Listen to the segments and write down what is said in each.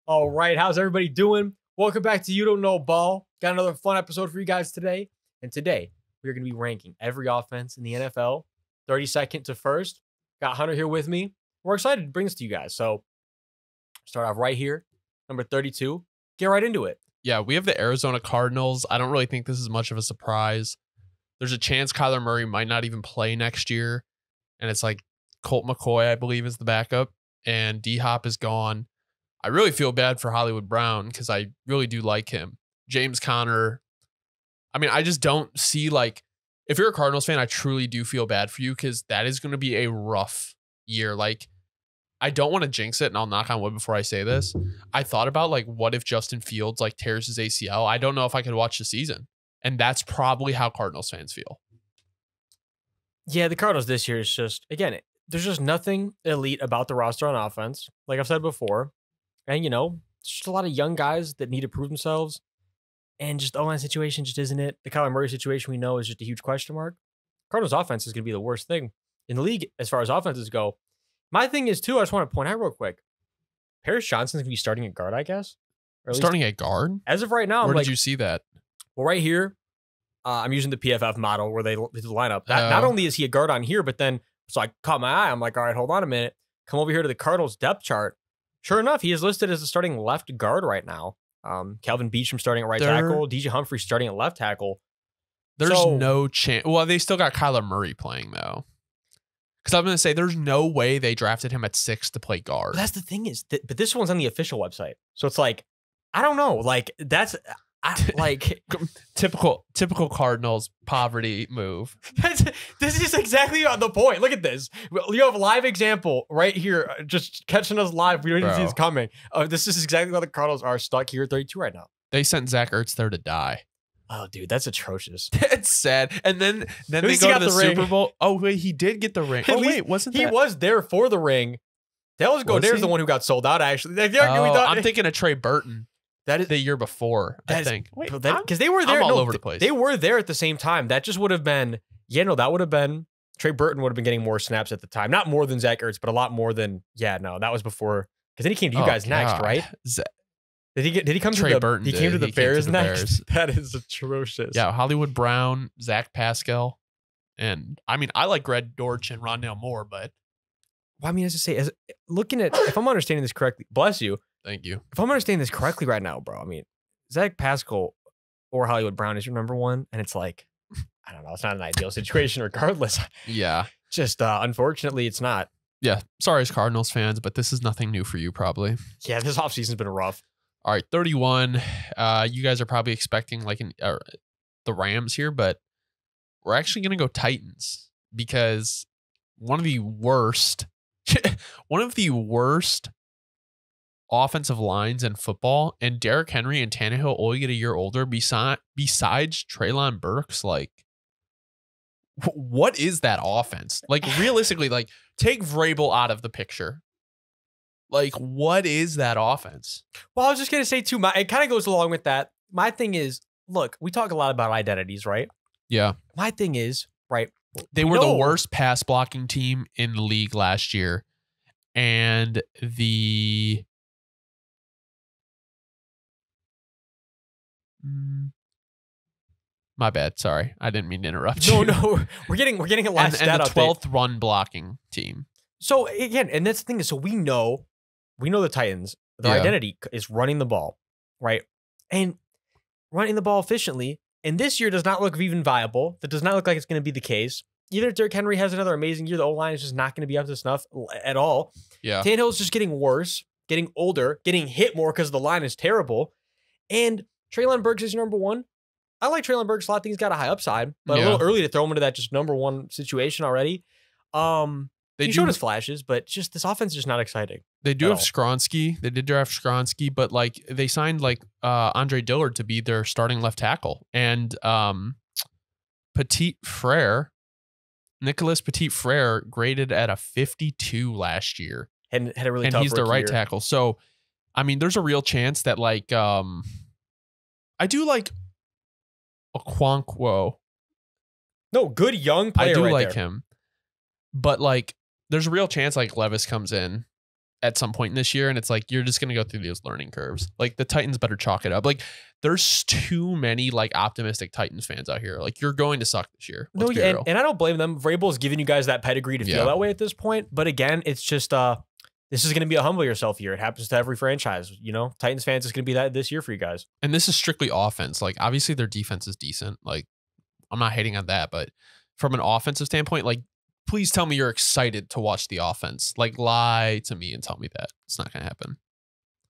All right, how's everybody doing? Welcome back to You Don't Know Ball. Got another fun episode for you guys today. And today, we're going to be ranking every offense in the NFL, 32nd to first. Got Hunter here with me. We're excited to bring this to you guys. So, start off right here, number 32. Get right into it. Yeah, we have the Arizona Cardinals. I don't really think this is much of a surprise. There's a chance Kyler Murray might not even play next year. And it's like Colt McCoy, I believe, is the backup. And D-Hop is gone. I really feel bad for Hollywood Brown because I really do like him. James Conner. I mean, I just don't see like, if you're a Cardinals fan, I truly do feel bad for you because that is going to be a rough year. Like, I don't want to jinx it, and I'll knock on wood before I say this. I thought about like, what if Justin Fields like tears his ACL? I don't know if I could watch the season. And that's probably how Cardinals fans feel. Yeah, the Cardinals this year is just, again, there's just nothing elite about the roster on offense. Like I've said before. And, you know, there's just a lot of young guys that need to prove themselves. And just the O-line situation just isn't it. The Kyler Murray situation we know is just a huge question mark. Cardinals offense is going to be the worst thing in the league as far as offenses go. My thing is, too, I just want to point out real quick. Paris Johnson's going to be starting at guard, I guess. Or starting at guard? As of right now, Where did you see that? Well, right here, I'm using the PFF model where they do the lineup. Not only is he a guard on here, but then, so I caught my eye. I'm like, all right, hold on a minute. Come over here to the Cardinals depth chart. Sure enough, he is listed as a starting left guard right now. Calvin Beachum starting at right tackle. DJ Humphrey starting at left tackle. There's no chance. Well, they still got Kyler Murray playing, though. Because I'm going to say there's no way they drafted him at 6 to play guard. But that's the thing is, but this one's on the official website. So it's like, I don't know. Like, that's... like typical Cardinals poverty move. This is exactly on the point. Look at this. You have a live example right here, just catching us live. We don't even see this coming. This is exactly why the Cardinals are stuck here at 32 right now. They sent Zach Ertz there to die. Oh, dude, that's atrocious. It's sad. And then they go to the Super Bowl. Oh, wait, he did get the ring. Oh, wait, wasn't that? He was there for the ring. Dallas Goeder's the one who got sold out, actually. I'm thinking of Trey Burton. That is the year before, I think. Wait, because they were there. I'm all over the place. They were there at the same time. That just would have been, that would have been, Trey Burton would have been getting more snaps at the time. Not more than Zach Ertz, but a lot more than, that was before. Because then he came to you guys next, right? Did he come Trey to Burton he came to the Bears next? Bears. That is atrocious. Yeah, Hollywood Brown, Zach Pascal. And, I mean, I like Greg Dortch and Rondale Moore, but. Well, I mean, as I say, looking at, if I'm understanding this correctly, bless you. Thank you. If I'm understanding this correctly right now, bro, I mean, Zach Pascal or Hollywood Brown is your number one. And it's like, I don't know. It's not an ideal situation regardless. Yeah. Just unfortunately, it's not. Yeah. Sorry as Cardinals fans, but this is nothing new for you probably. Yeah, this offseason's been rough. All right, 31. You guys are probably expecting like the Rams here, but we're actually going to go Titans because one of the worst offensive lines in football, and Derrick Henry and Tannehill all get a year older besides Treylon Burks. Like, what is that offense? Like, realistically, like, take Vrabel out of the picture. Like, what is that offense? Well, I was just going to say, too, it kind of goes along with that. My thing is, look, we talk a lot about identities, right? Yeah. My thing is, right, they were the worst pass blocking team in the league last year. And my bad. Sorry. I didn't mean to interrupt you. No. We're getting a last stat and the 12th run blocking team. So again, and that's the thing is, so we know the Titans, their identity is running the ball, right? And running the ball efficiently. And this year does not look even viable. That does not look like it's going to be the case. Even if Derrick Henry has another amazing year, the O-line is just not going to be up to snuff at all. Yeah. Tannehill's just getting worse, getting older, getting hit more because the line is terrible. And Treylon Burks is your number one. I like Treylon Burks a lot. I think he's got a high upside, but a little early to throw him into that just number one situation already. He showed his flashes, but just this offense is just not exciting. They do have Skronsky. They did draft Skronsky, but like they signed like Andre Dillard to be their starting left tackle. And Nicholas Petit Frere graded at a 52 last year. And had a really tough and he's the right year. tackle. So, I mean, there's a real chance that like I do like Okonkwo. No, good young player. I do right like there. him. But like there's a real chance like Levis comes in at some point in this year, and it's like you're just gonna go through those learning curves. Like the Titans better chalk it up. Like there's too many like optimistic Titans fans out here. Like you're going to suck this year. No, yeah, and I don't blame them. Vrabel's giving you guys that pedigree to feel that way at this point. But again, it's just this is going to be a humble yourself year. It happens to every franchise. You know, Titans fans, it's going to be that this year for you guys. And this is strictly offense. Like obviously their defense is decent. Like I'm not hating on that, but from an offensive standpoint, like please tell me you're excited to watch the offense. Like lie to me and tell me that. It's not going to happen.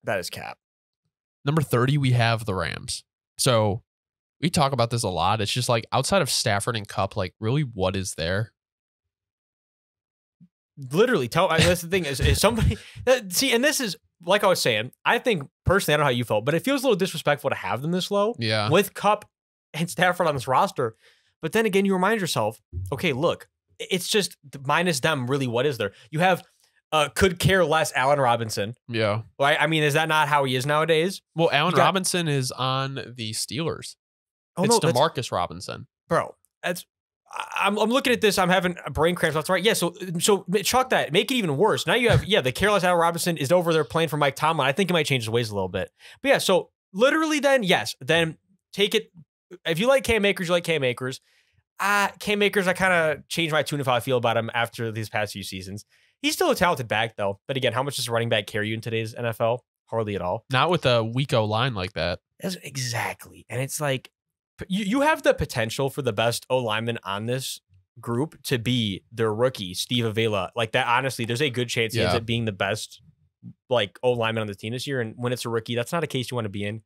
That is cap. Number 30, we have the Rams. So we talk about this a lot. It's just like outside of Stafford and Kupp, like really what is there? Literally, that's the thing is somebody see, and this is like I was saying. I think personally, I don't know how you felt, but it feels a little disrespectful to have them this low. Yeah, with Kupp and Stafford on this roster. But then again, you remind yourself, okay, look, it's just minus them. Really, what is there? You have could care less Allen Robinson. Yeah, right. I mean, is that not how he is nowadays? Well, Allen Robinson is on the Steelers. Oh, it's no, DeMarcus Robinson, bro. I'm looking at this. I'm having brain cramps. That's right. Yeah. So chalk that. Make it even worse. Now you have the careless Allen Robinson is over there playing for Mike Tomlin. I think he might change his ways a little bit. But yeah. So literally, then yes, then take it. If you like Cam Akers, you like Cam Akers. Cam Akers, I kind of changed my tune of how I feel about him after these past few seasons. He's still a talented back though. But again, how much does a running back carry you in today's NFL? Hardly at all. Not with a weak O line like that. Exactly. And it's like, you have the potential for the best O lineman on this group to be their rookie, Steve Avila. Like that, honestly, there's a good chance he ends up being the best like O lineman on the team this year. And when it's a rookie, that's not a case you want to be in.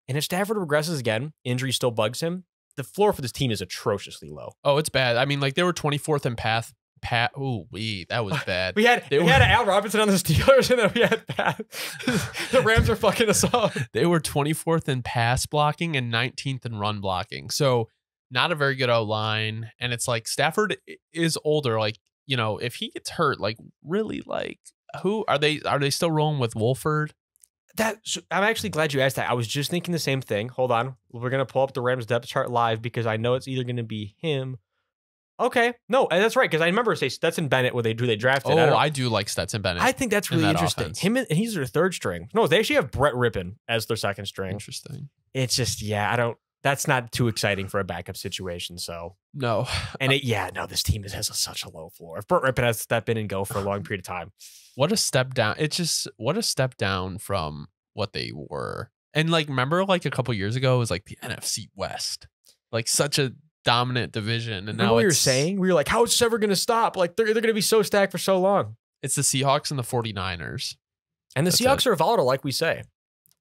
And if Stafford regresses again, injury still bugs him, the floor for this team is atrociously low. Oh, it's bad. I mean, like they were 24th in pass. Oh, that was bad. we had Al Robinson on the Steelers, and then we had Pat. The Rams are fucking us up. They were 24th in pass blocking and 19th in run blocking. So not a very good O-line. And it's like Stafford is older. Like, you know, if he gets hurt, like really, like who are they still rolling with Wolford? I'm actually glad you asked that. I was just thinking the same thing. Hold on. We're going to pull up the Rams depth chart live because I know it's either going to be him. Okay. No, that's right. Because I remember say Stetson Bennett when they drafted. Oh, I do like Stetson Bennett. I think that's really interesting. Offense. Him and he's their third string. No, they actually have Brett Rippon as their second string. Interesting. It's just, that's not too exciting for a backup situation. So no. And this team has such a low floor. If Brett Rippon has to step in and go for a long period of time. What a step down. What a step down from what they were. And like, remember like a couple years ago, it was like the NFC West, like such a dominant division. And now what you're saying, we were like, how is this ever going to stop? Like they're going to be so stacked for so long. It's the Seahawks and the 49ers. And the Seahawks are volatile, like we say.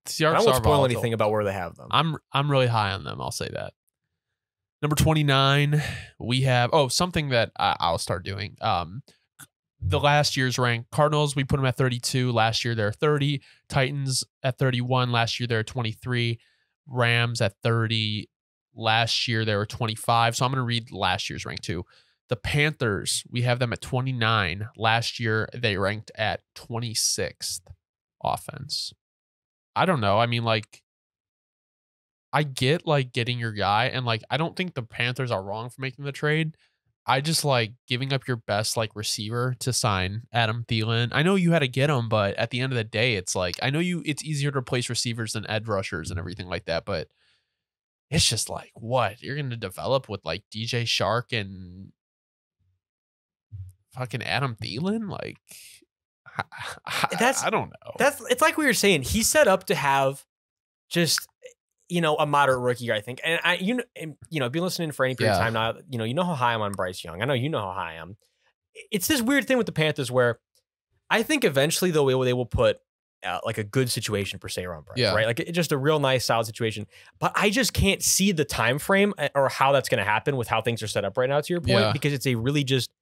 Seahawks I won't spoil anything about where they have them. I'm really high on them. I'll say that. Number 29, we have something that I'll start doing. The last year's rank. Cardinals, we put them at 32. Last year they're 30. Titans at 31. Last year they're 23. Rams at 30. Last year they were 25. So I'm going to read last year's rank too. The Panthers, we have them at 29. Last year they ranked at 26th offense. I don't know. I mean, like, I get like getting your guy, and like I don't think the Panthers are wrong for making the trade. I just like giving up your best like receiver to sign Adam Thielen. I know you had to get him, but at the end of the day, it's like I know it's easier to replace receivers than edge rushers and everything like that, but it's just like what you're going to develop with like DJ Shark and fucking Adam Thielen, like. I don't know. It's like we were saying. He's set up to have just a moderate rookie year, I think. And I've been listening for any period of time now. You know how high I'm on Bryce Young. I know you know how high I am. It's this weird thing with the Panthers where I think eventually they will put like a good situation per se around Bryce, right? Like just a real nice, solid situation. But I just can't see the time frame or how that's going to happen with how things are set up right now. To your point, because it's a really just.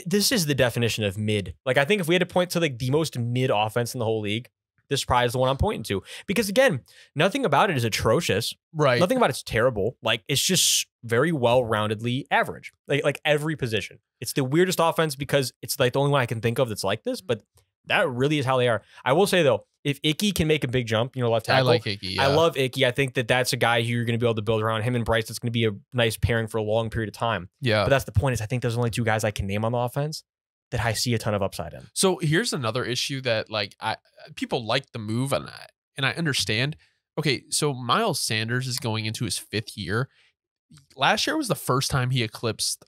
This is the definition of mid. Like, I think if we had to point to like the most mid offense in the whole league, this probably is the one I'm pointing to. Because again, nothing about it is atrocious. Right. Nothing about it's terrible. Like, it's just very well-roundedly average. Like every position. It's the weirdest offense because it's like the only one I can think of that's like this, but that really is how they are. I will say though, if Icky can make a big jump, left tackle. I like Icky. Yeah. I love Icky. I think that's a guy who you're going to be able to build around. Him and Bryce, that's going to be a nice pairing for a long period of time. Yeah. But that's the point is I think there's only two guys I can name on the offense. that I see a ton of upside in. So here's another issue that like people like the move and I understand. Okay, so Miles Sanders is going into his 5th year. Last year was the first time he eclipsed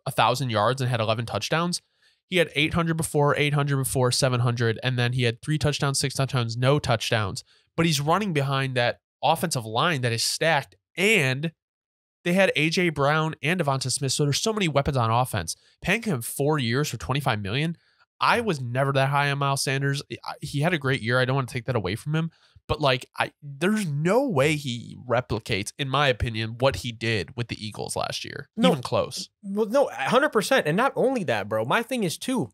1,000 yards and had 11 touchdowns. He had 800 before, 700, and then he had 3 touchdowns, 6 touchdowns, no touchdowns. But he's running behind that offensive line that is stacked, and they had A.J. Brown and Devonta Smith, so there's so many weapons on offense. Paying him 4 years for $25 million, I was never that high on Miles Sanders. He had a great year. I don't want to take that away from him. But like, there's no way he replicates, in my opinion, what he did with the Eagles last year. No, even close. Well, no, 100%. And not only that, bro. My thing is too.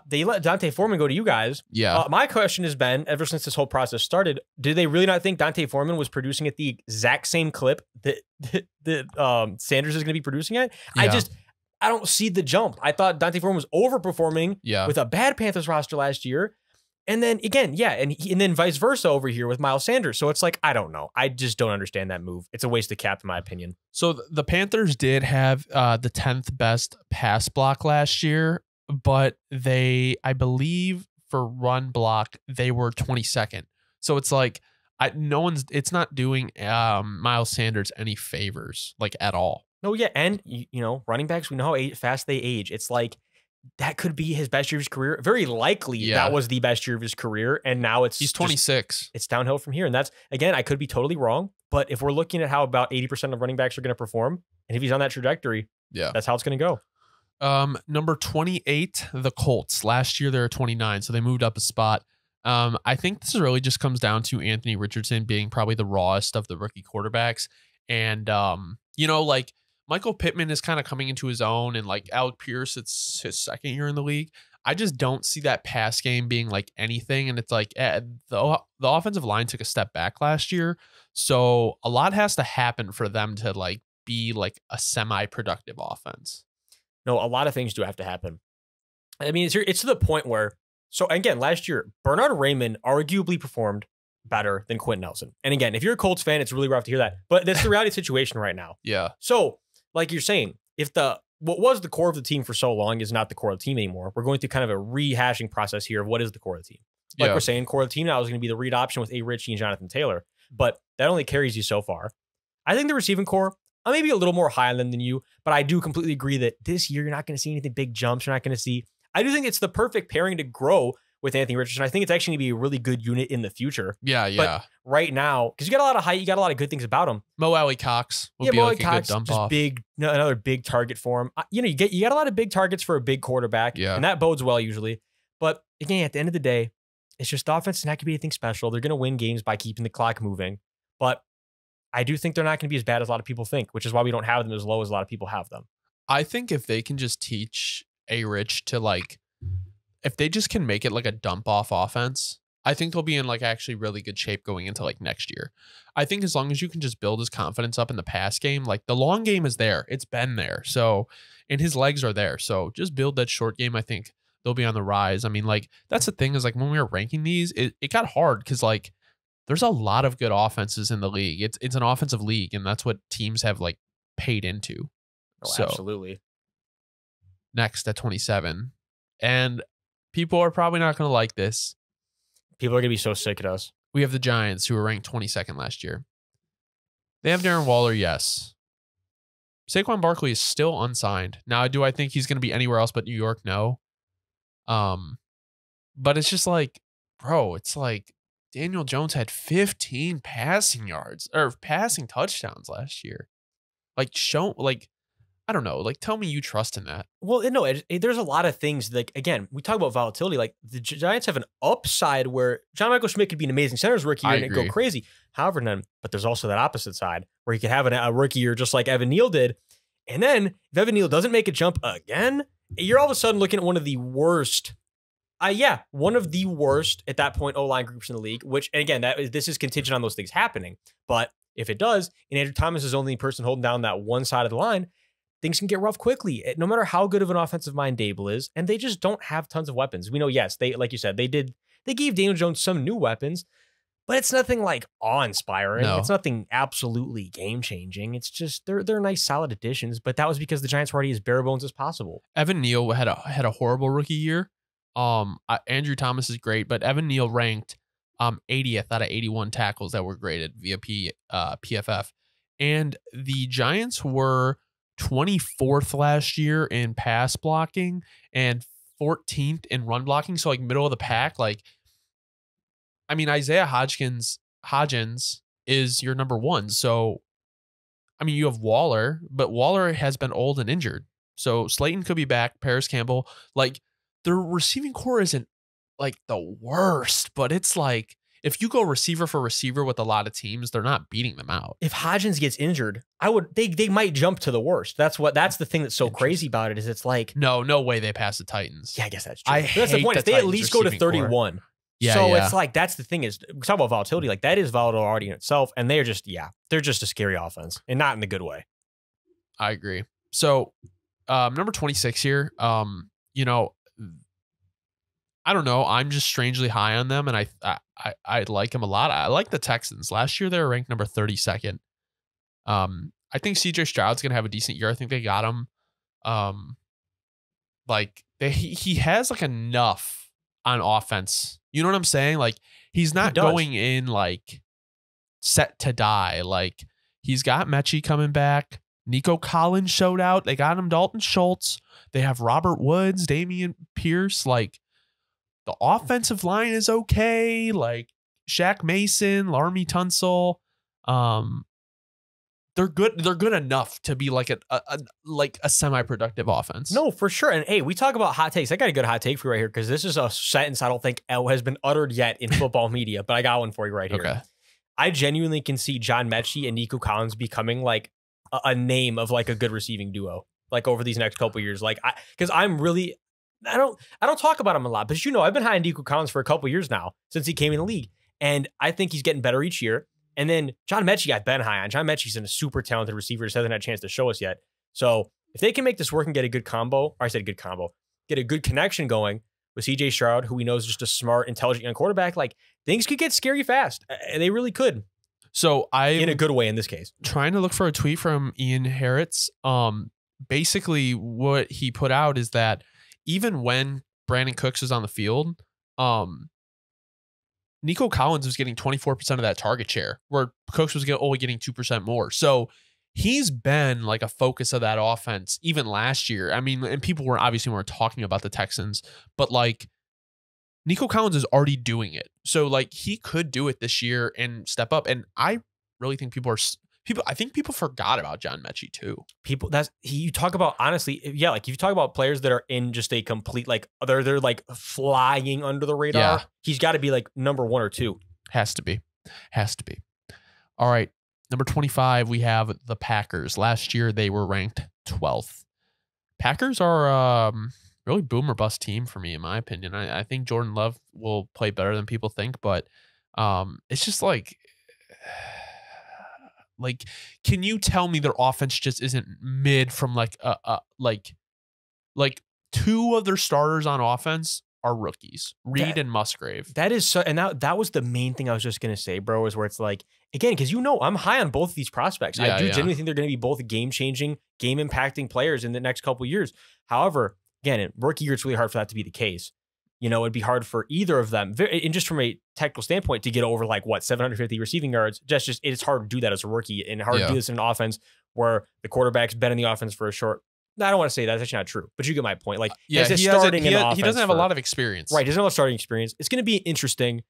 They let Dante Foreman go to you guys. Yeah. My question has been, ever since this whole process started, did they really not think Dante Foreman was producing at the exact same clip that Sanders is going to be producing at? Yeah. I don't see the jump. I thought Dante Foreman was overperforming with a bad Panthers roster last year. And then again, and then vice versa over here with Miles Sanders. So it's like, I don't know. I just don't understand that move. It's a waste of cap, in my opinion. So the Panthers did have the 10th best pass block last year, but they, I believe for run block, they were 22nd. So it's like, it's not doing Miles Sanders any favors, like at all. No, yeah. And, running backs, we know how fast they age. It's like, that could be his best year of his career. Very likely that was the best year of his career. And now he's 26. It's downhill from here. And that's, again, I could be totally wrong. But if we're looking at how about 80% of running backs are going to perform, and if he's on that trajectory, that's how it's going to go. Number 28, the Colts. Last year, they were 29. So they moved up a spot. I think this really just comes down to Anthony Richardson being probably the rawest of the rookie quarterbacks. And, like, Michael Pittman is kind of coming into his own, and like Alec Pierce, it's his 2nd year in the league. I just don't see that pass game being like anything. And it's like the offensive line took a step back last year. So a lot has to happen for them to like be like a semi-productive offense. No, a lot of things do have to happen. I mean, it's to the point where, so again, last year, Bernard Raymond arguably performed better than Quentin Nelson. And again, if you're a Colts fan, it's really rough to hear that, but that's the reality situation right now. Yeah. So, like you're saying, if what was the core of the team for so long is not the core of the team anymore, we're going through kind of a rehashing process here of what is the core of the team. Like we're saying, core of the team now is going to be the read option with A. Ritchie and Jonathan Taylor, but that only carries you so far. I think the receiving core, I may be a little more high on them than you, but I do completely agree that this year you're not going to see anything big jumps. You're not going to see. I do think it's the perfect pairing to grow with Anthony Richardson. I think it's actually going to be a really good unit in the future. Yeah. But right now, because you got a lot of height, you got a lot of good things about him. Mo Alley Cox would be like a good dump off. Another big target for him. You got a lot of big targets for a big quarterback, and that bodes well usually. But again, at the end of the day, it's just the offense is not going to be anything special. They're going to win games by keeping the clock moving. But I do think they're not going to be as bad as a lot of people think, which is why we don't have them as low as a lot of people have them. I think if they can just teach A. Rich to like, if they just can make it like a dump off offense, I think they'll be in like actually really good shape going into like next year. I think as long as you can just build his confidence up in the pass game, like the long game is there. It's been there. So, and his legs are there. So just build that short game. I think they'll be on the rise. I mean, like that's the thing is like when we were ranking these, it got hard because like there's a lot of good offenses in the league. It's an offensive league, and that's what teams have like paid into. Oh, so, absolutely. Next at 27. And people are probably not going to like this. People are going to be so sick at us. We have the Giants, who were ranked 22nd last year. They have Darren Waller, yes. Saquon Barkley is still unsigned. Now, do I think he's going to be anywhere else but New York? No. But it's just like, bro, it's like Daniel Jones had 15 passing yards or passing touchdowns last year. I don't know. Like, tell me you trust in that. Well, no, there's a lot of things. Like, again, we talk about volatility. Like, the Giants have an upside where John Michael Schmidt could be an amazing center's rookie year and go crazy. However, but there's also that opposite side where he could have a rookie year just like Evan Neal did. And then if Evan Neal doesn't make a jump again, you're all of a sudden looking at one of the worst. One of the worst at that point O-line groups in the league, which, and again, this is contingent on those things happening. But if it does, and Andrew Thomas is only the person holding down that one side of the line, things can get rough quickly, no matter how good of an offensive mind Dable is. And they just don't have tons of weapons. We know, yes, they, like you said, they gave Daniel Jones some new weapons, But it's nothing like awe-inspiring. No. It's nothing absolutely game-changing. It's just they're nice, solid additions. But that was because the Giants were already as bare bones as possible. Evan Neal had a horrible rookie year. Andrew Thomas is great, but Evan Neal ranked 80th out of 81 tackles that were graded via PFF. And the Giants were 24th last year in pass blocking and 14th in run blocking. So like middle of the pack. Like, I mean, Isaiah Hodgins is your number one. So, I mean, you have Waller, but Waller has been old and injured. So Slayton could be back. Paris Campbell, like their receiving core isn't like the worst, but it's like if you go receiver for receiver with a lot of teams, they're not beating them out. If Hodgins gets injured, they might jump to the worst. That's the thing that's so crazy about it is it's like no way they pass the Titans. Yeah, I guess that's true. I That's the point. If they at least go to 31. Core. Yeah, so yeah. it's like that's the thing is we talk about volatility. Like that is volatile already in itself, and they're just a scary offense, and not in the good way. I agree. So number 26 here, you know, I don't know. I'm just strangely high on them, and I like them a lot. I like the Texans. Last year they were ranked number 32nd. I think CJ Stroud's gonna have a decent year. I think they got him. Like he has like enough on offense. You know what I'm saying? Like he's not going in like set to die. Like he's got Mechie coming back. Nico Collins showed out. They got him Dalton Schultz. They have Robert Woods, Damian Pierce. Like the offensive line is okay. Like Shaq Mason, Laremy Tunsil. They're good. They're good enough to be like a semi-productive offense. No, for sure. And hey, we talk about hot takes. I got a good hot take for you right here because this is a sentence I don't think has been uttered yet in football media, but I got one for you right here. Okay. I genuinely can see John Mechie and Nico Collins becoming like a name of like a good receiving duo, like over these next couple of years. Like because I don't talk about him a lot, but you know, I've been high on Nico Collins for a couple of years now since he came in the league, and I think he's getting better each year. And then John Mechie, I've been high on. John Mechie's a super talented receiver, just hasn't had a chance to show us yet. So if they can make this work and get a good combo, or I said a good combo, get a good connection going with CJ Stroud, who we know is just a smart, intelligent young quarterback, like things could get scary fast. And they really could. So in a good way in this case. Trying to look for a tweet from Ian Harritz. Basically what he put out is that even when Brandon Cooks was on the field, Nico Collins was getting 24% of that target share, where Cooks was only getting 2% more. So he's been like a focus of that offense even last year. I mean, and people were obviously weren't talking about the Texans, but like Nico Collins is already doing it. So like he could do it this year and step up. And I really think I think people forgot about John Mechie too. You talk about, honestly, yeah, like if you talk about players that are in just a complete, like they're like flying under the radar, yeah. He's got to be like number 1 or 2. Has to be. All right. Number 25, we have the Packers. Last year they were ranked 12th. Packers are really boom or bust team for me, in my opinion. I think Jordan Love will play better than people think, but it's just like can you tell me their offense just isn't mid from like two of their starters on offense are rookies, Reed and Musgrave. That is so, and that was the main thing I was just gonna say, bro, is where it's like, again, because you know I'm high on both of these prospects. I do genuinely think they're gonna be both game-changing, game-impacting players in the next couple of years. However, again, in rookie year, it's really hard for that to be the case. You know, it'd be hard for either of them, and just from a technical standpoint, to get over like 750 receiving yards. Just it's hard to do that as a rookie, and hard to do this in an offense where the quarterback's been in the offense for a short. I don't want to say that's actually not true, but you get my point. Like, he doesn't have a lot of experience, right? He doesn't have a starting experience. It's going to be an interesting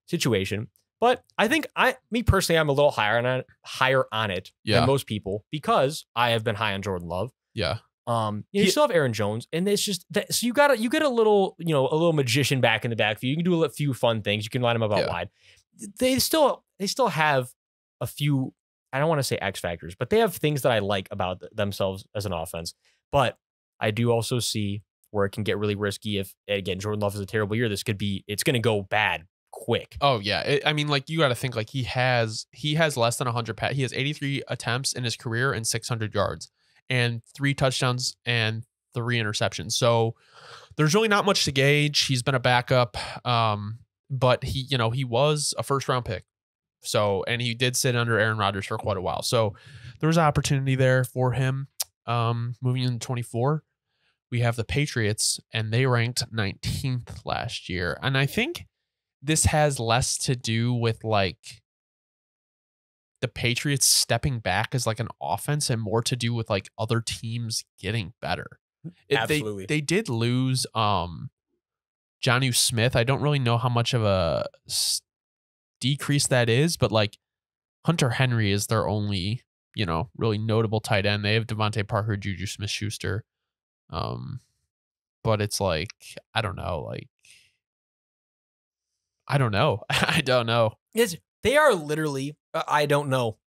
situation, but I think me personally, I'm a little higher on it than most people because I have been high on Jordan Love. Yeah. You still have Aaron Jones, and it's just that, so you get a little, a little magician back in the backfield. You can do a few fun things. You can line them up out wide. They still have a few, I don't want to say X factors, but they have things that I like about themselves as an offense. But I do also see where it can get really risky if, again, Jordan Love has a terrible year. It's going to go bad quick. Oh yeah. I mean, like, you got to think, like, he has less than 100 he has 83 attempts in his career and 600 yards. And 3 touchdowns and 3 interceptions. So there's really not much to gauge. He's been a backup. but he was a first round pick. So, and he did sit under Aaron Rodgers for quite a while. So there was an opportunity there for him. Moving into 24, we have the Patriots, and they ranked 19th last year. And I think this has less to do with like the Patriots stepping back as like an offense and more to do with like other teams getting better. Absolutely. They did lose Jonnu Smith. I don't really know how much of a decrease that is, but like Hunter Henry is their only, really notable tight end. They have Devontae Parker, Juju Smith-Schuster. But it's like, I don't know. I don't know. They are literally, I don't know.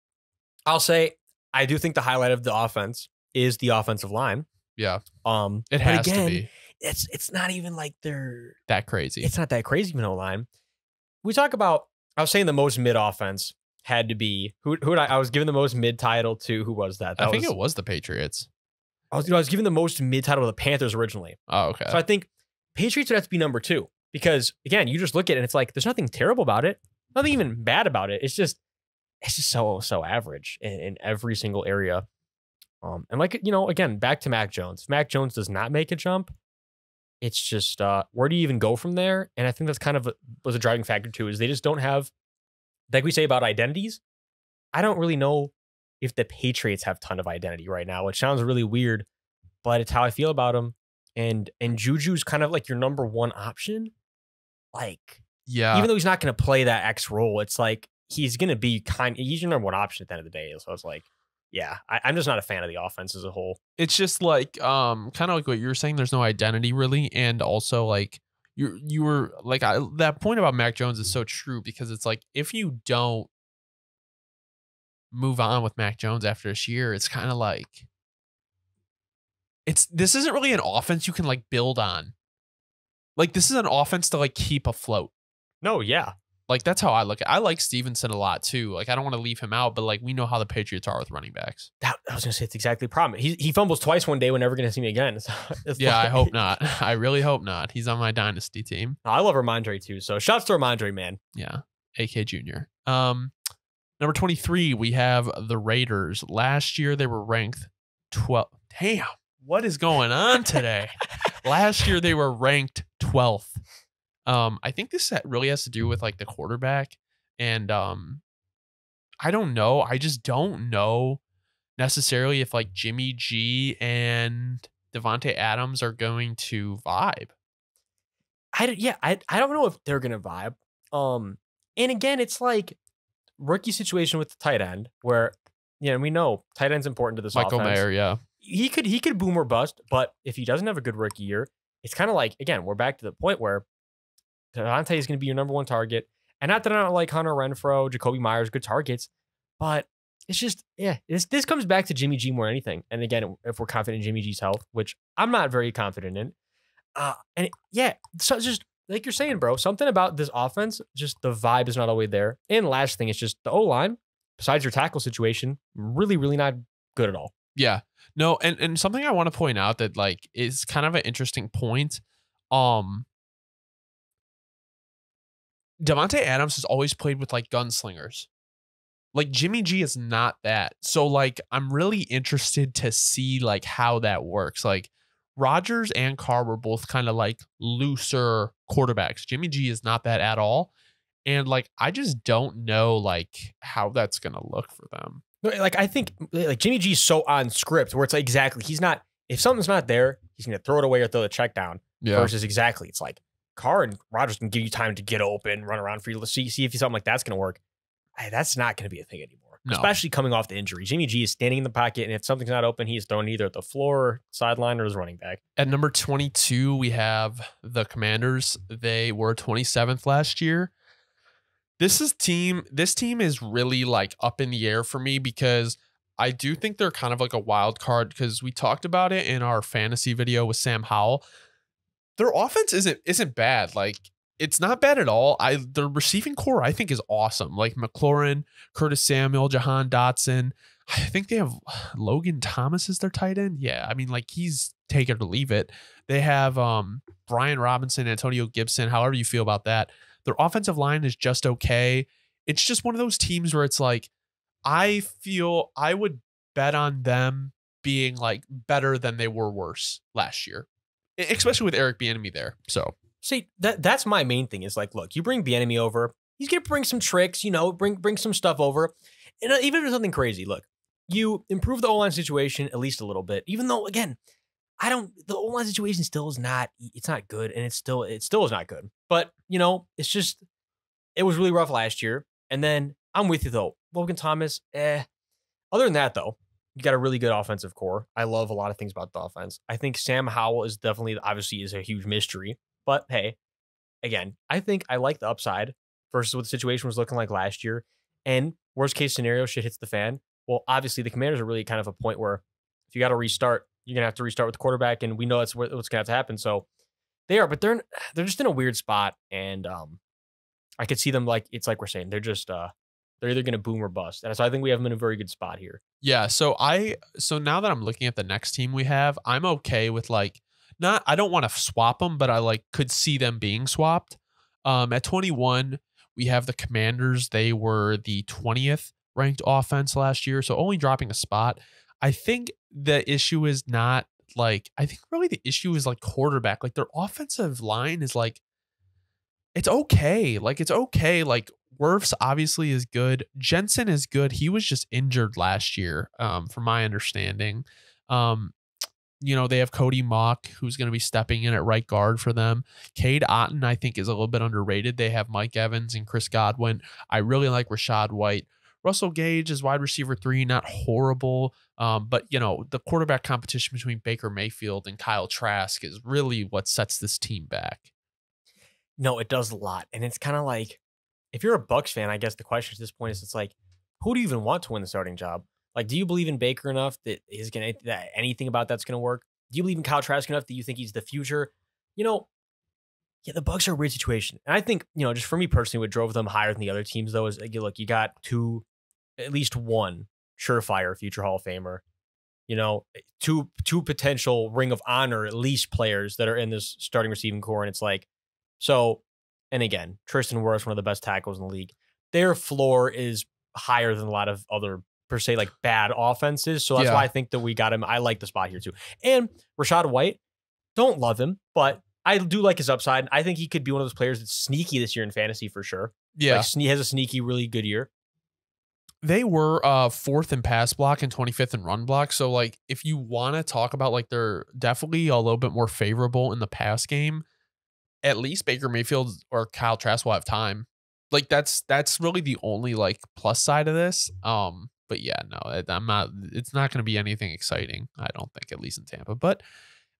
I'll say, I do think the highlight of the offense is the offensive line. Yeah. It has to be. It's not even like they're that crazy. It's not that crazy, line. We talk about, I was saying the most mid offense had to be who I was giving the most mid title to. Who was that? I think it was the Patriots. I was giving the most mid title to the Panthers originally. Oh, okay. So I think Patriots would have to be number 2 because again, you just look at it and it's like there's nothing terrible about it, nothing even bad about it. It's just so average in every single area. And like again, back to Mac Jones. If Mac Jones does not make a jump, it's just where do you even go from there? And I think that's kind of was a driving factor too. Is they just don't have, like we say about identities. I don't really know if the Patriots have a ton of identity right now, which sounds really weird, but it's how I feel about them. And Juju's kind of like your number 1 option. Like, yeah, even though he's not going to play that X role, it's like he's going to be he's your number 1 option at the end of the day. So it's like, yeah, I'm just not a fan of the offense as a whole. It's just like kind of like what you were saying. There's no identity really, and also like you were like that point about Mac Jones is so true because it's like if you don't move on with Mac Jones after this year, it's kind of like this isn't really an offense you can like build on. Like this is an offense to like keep afloat. No, yeah. Like that's how I look at it. I like Stevenson a lot too. Like I don't want to leave him out, but like we know how the Patriots are with running backs. I was gonna say it's exactly the problem. He fumbles twice one day. We're never gonna see me again. So yeah, I hope not. I really hope not. He's on my dynasty team. I love Ramondre too. So shouts to Ramondre, man. Yeah, AK Jr. Number 23, we have the Raiders. Last year they were ranked 12th. Damn, what is going on today? Last year they were ranked 12th. I think this really has to do with like the quarterback, and I don't know. I just don't know necessarily if like Jimmy G and Devontae Adams are going to vibe. I don't know if they're gonna vibe. And again, it's like rookie situation with the tight end where we know tight end's important to this Michael offense. Mayer, yeah. He could boom or bust, but if he doesn't have a good rookie year, it's kind of like, again, we're back to the point where Devontae is going to be your number 1 target. And not that I don't like Hunter Renfrow, Jacoby Myers, good targets, but it's just, this comes back to Jimmy G more than anything. And again, if we're confident in Jimmy G's health, which I'm not very confident in. So just like you're saying, bro, something about this offense, just the vibe is not always there. And last thing, it's just the O-line, besides your tackle situation, really, really not good at all. Yeah. No, and something I want to point out that like is kind of an interesting point. Devontae Adams has always played with like gunslingers. Like Jimmy G is not that. So like I'm really interested to see like how that works. Like Rodgers and Carr were both kind of like looser quarterbacks. Jimmy G is not that at all. And like I just don't know like how that's gonna look for them. Like I think like Jimmy G's so on script where it's like exactly he's not, if something's not there, he's gonna throw it away or throw the check down. Yeah. Versus exactly it's like Carr and Rodgers can give you time to get open, run around for you to see if something like that's going to work. That's not going to be a thing anymore, especially coming off the injury. Jimmy G is standing in the pocket, and if something's not open, he's thrown either at the floor, sideline, or his running back. At number 22, we have the Commanders. They were 27th last year. This team is really like up in the air for me because I do think they're kind of like a wild card because we talked about it in our fantasy video with Sam Howell. Their offense isn't bad. Like it's not bad at all. The receiving core I think is awesome. Like McLaurin, Curtis Samuel, Jahan Dotson. I think they have Logan Thomas as their tight end. Yeah, I mean like he's take it or leave it. They have Brian Robinson, Antonio Gibson. However you feel about that. Their offensive line is just okay. It's just one of those teams where it's like, I feel I would bet on them being like better than they were worse last year, especially with Eric Bieniemy there. So see, that's my main thing is like, look, you bring Bieniemy over, he's gonna bring some tricks, bring some stuff over, and even if there's something crazy, look, you improve the O-line situation at least a little bit, even though again, the O-line situation still is not, it's not good, and it still is not good. But it's just, it was really rough last year, and then I'm with you though, Logan Thomas. Other than that though, you got a really good offensive core. I love a lot of things about the offense. I think Sam Howell is definitely, obviously, is a huge mystery. But hey, again, I think I like the upside versus what the situation was looking like last year. And worst case scenario, shit hits the fan. Well, obviously, the Commanders are really kind of a point where if you got to restart, you're gonna have to restart with the quarterback, and we know that's what's gonna have to happen. So they are, but they're just in a weird spot, and I could see them like it's like we're saying they're just they're either gonna boom or bust, and so I think we have them in a very good spot here. Yeah. So now that I'm looking at the next team we have, I'm okay with like. I don't want to swap them, but I like could see them being swapped. At 21, we have the Commanders. They were the 20th ranked offense last year, so only dropping a spot. I think the issue is not like, I think really the issue is like quarterback. Like their offensive line is like, it's okay. Like it's okay. Like Wirfs obviously is good. Jensen is good. He was just injured last year, from my understanding. They have Cody Mock, who's going to be stepping in at right guard for them. Cade Otton, I think, is a little bit underrated. They have Mike Evans and Chris Godwin. I really like Rashad White. Russell Gage is wide receiver 3, not horrible. But, the quarterback competition between Baker Mayfield and Kyle Trask is really what sets this team back. No, it does a lot. And it's kind of like, if you're a Bucs fan, I guess the question at this point is, it's like, who do you even want to win the starting job? Like, do you believe in Baker enough that anything about that's going to work? Do you believe in Kyle Trask enough that you think he's the future? Yeah, the Bucs are a weird situation. And I think, just for me personally, what drove them higher than the other teams, though, is, look, you got at least one surefire future Hall of Famer, two potential Ring of Honor, at least, players that are in this starting receiving core. And it's like, so, and again, Tristan Wirfs, one of the best tackles in the league. Their floor is higher than a lot of other per se like bad offenses. So that's why I think that we got him. I like the spot here too. And Rashad White, don't love him, but I do like his upside. I think he could be one of those players that's sneaky this year in fantasy for sure. Yeah. He has a sneaky, really good year. They were 4th in pass block and 25th in run block. So like, if you want to talk about like, they're definitely a little bit more favorable in the pass game, at least Baker Mayfield or Kyle Trask will have time. Like that's really the only like plus side of this. But yeah, no, it's not going to be anything exciting, I don't think, at least in Tampa. But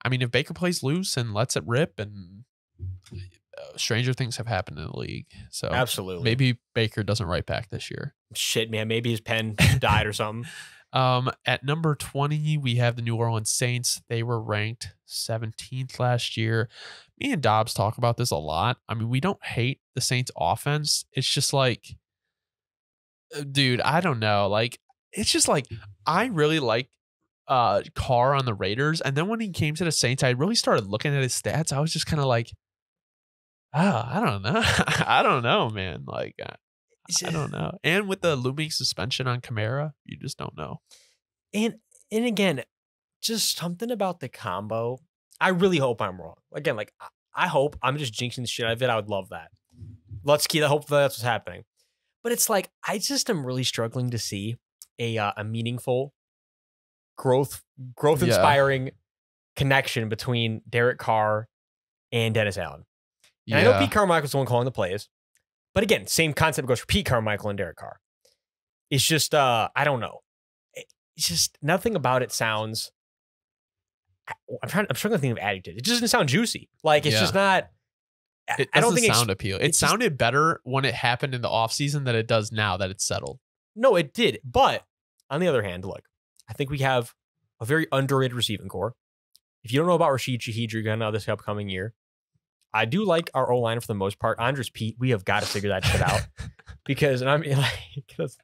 I mean, if Baker plays loose and lets it rip, and stranger things have happened in the league. So absolutely, maybe Baker doesn't write back this year. Shit, man, maybe his pen died or something. At number 20, we have the New Orleans Saints. They were ranked 17th last year. Me and Dobbs talk about this a lot. I mean, we don't hate the Saints offense. It's just like, dude, I don't know. Like, it's just like, I really like Carr on the Raiders. And then when he came to the Saints, I really started looking at his stats. I was just kind of like, I don't know. I don't know, man. Like, I don't know. And with the looming suspension on Kamara, you just don't know. And again, just something about the combo. I really hope I'm wrong. Again, like, I hope I'm just jinxing the shit out of it. I would love that. Let's keep that. Hopefully that's what's happening. But it's like, I just am really struggling to see a meaningful growth inspiring connection between Derek Carr and Dennis Allen. And I know Pete Carmichael's the one calling the plays. But again, same concept goes for Pete Carmichael and Derek Carr. It's just, I don't know. It's just nothing about it sounds. I'm struggling to think of adjectives. It just doesn't sound juicy. Like, it's just not. I don't think sound appeal. It sounded better when it happened in the offseason than it does now that it's settled. No, it did. But on the other hand, look, I think we have a very underrated receiving core. If you don't know about Rashid Shaheed, you're going to know this upcoming year. I do like our O-line for the most part. Andres Pete, we have got to figure that shit out. Because, and I mean, like, because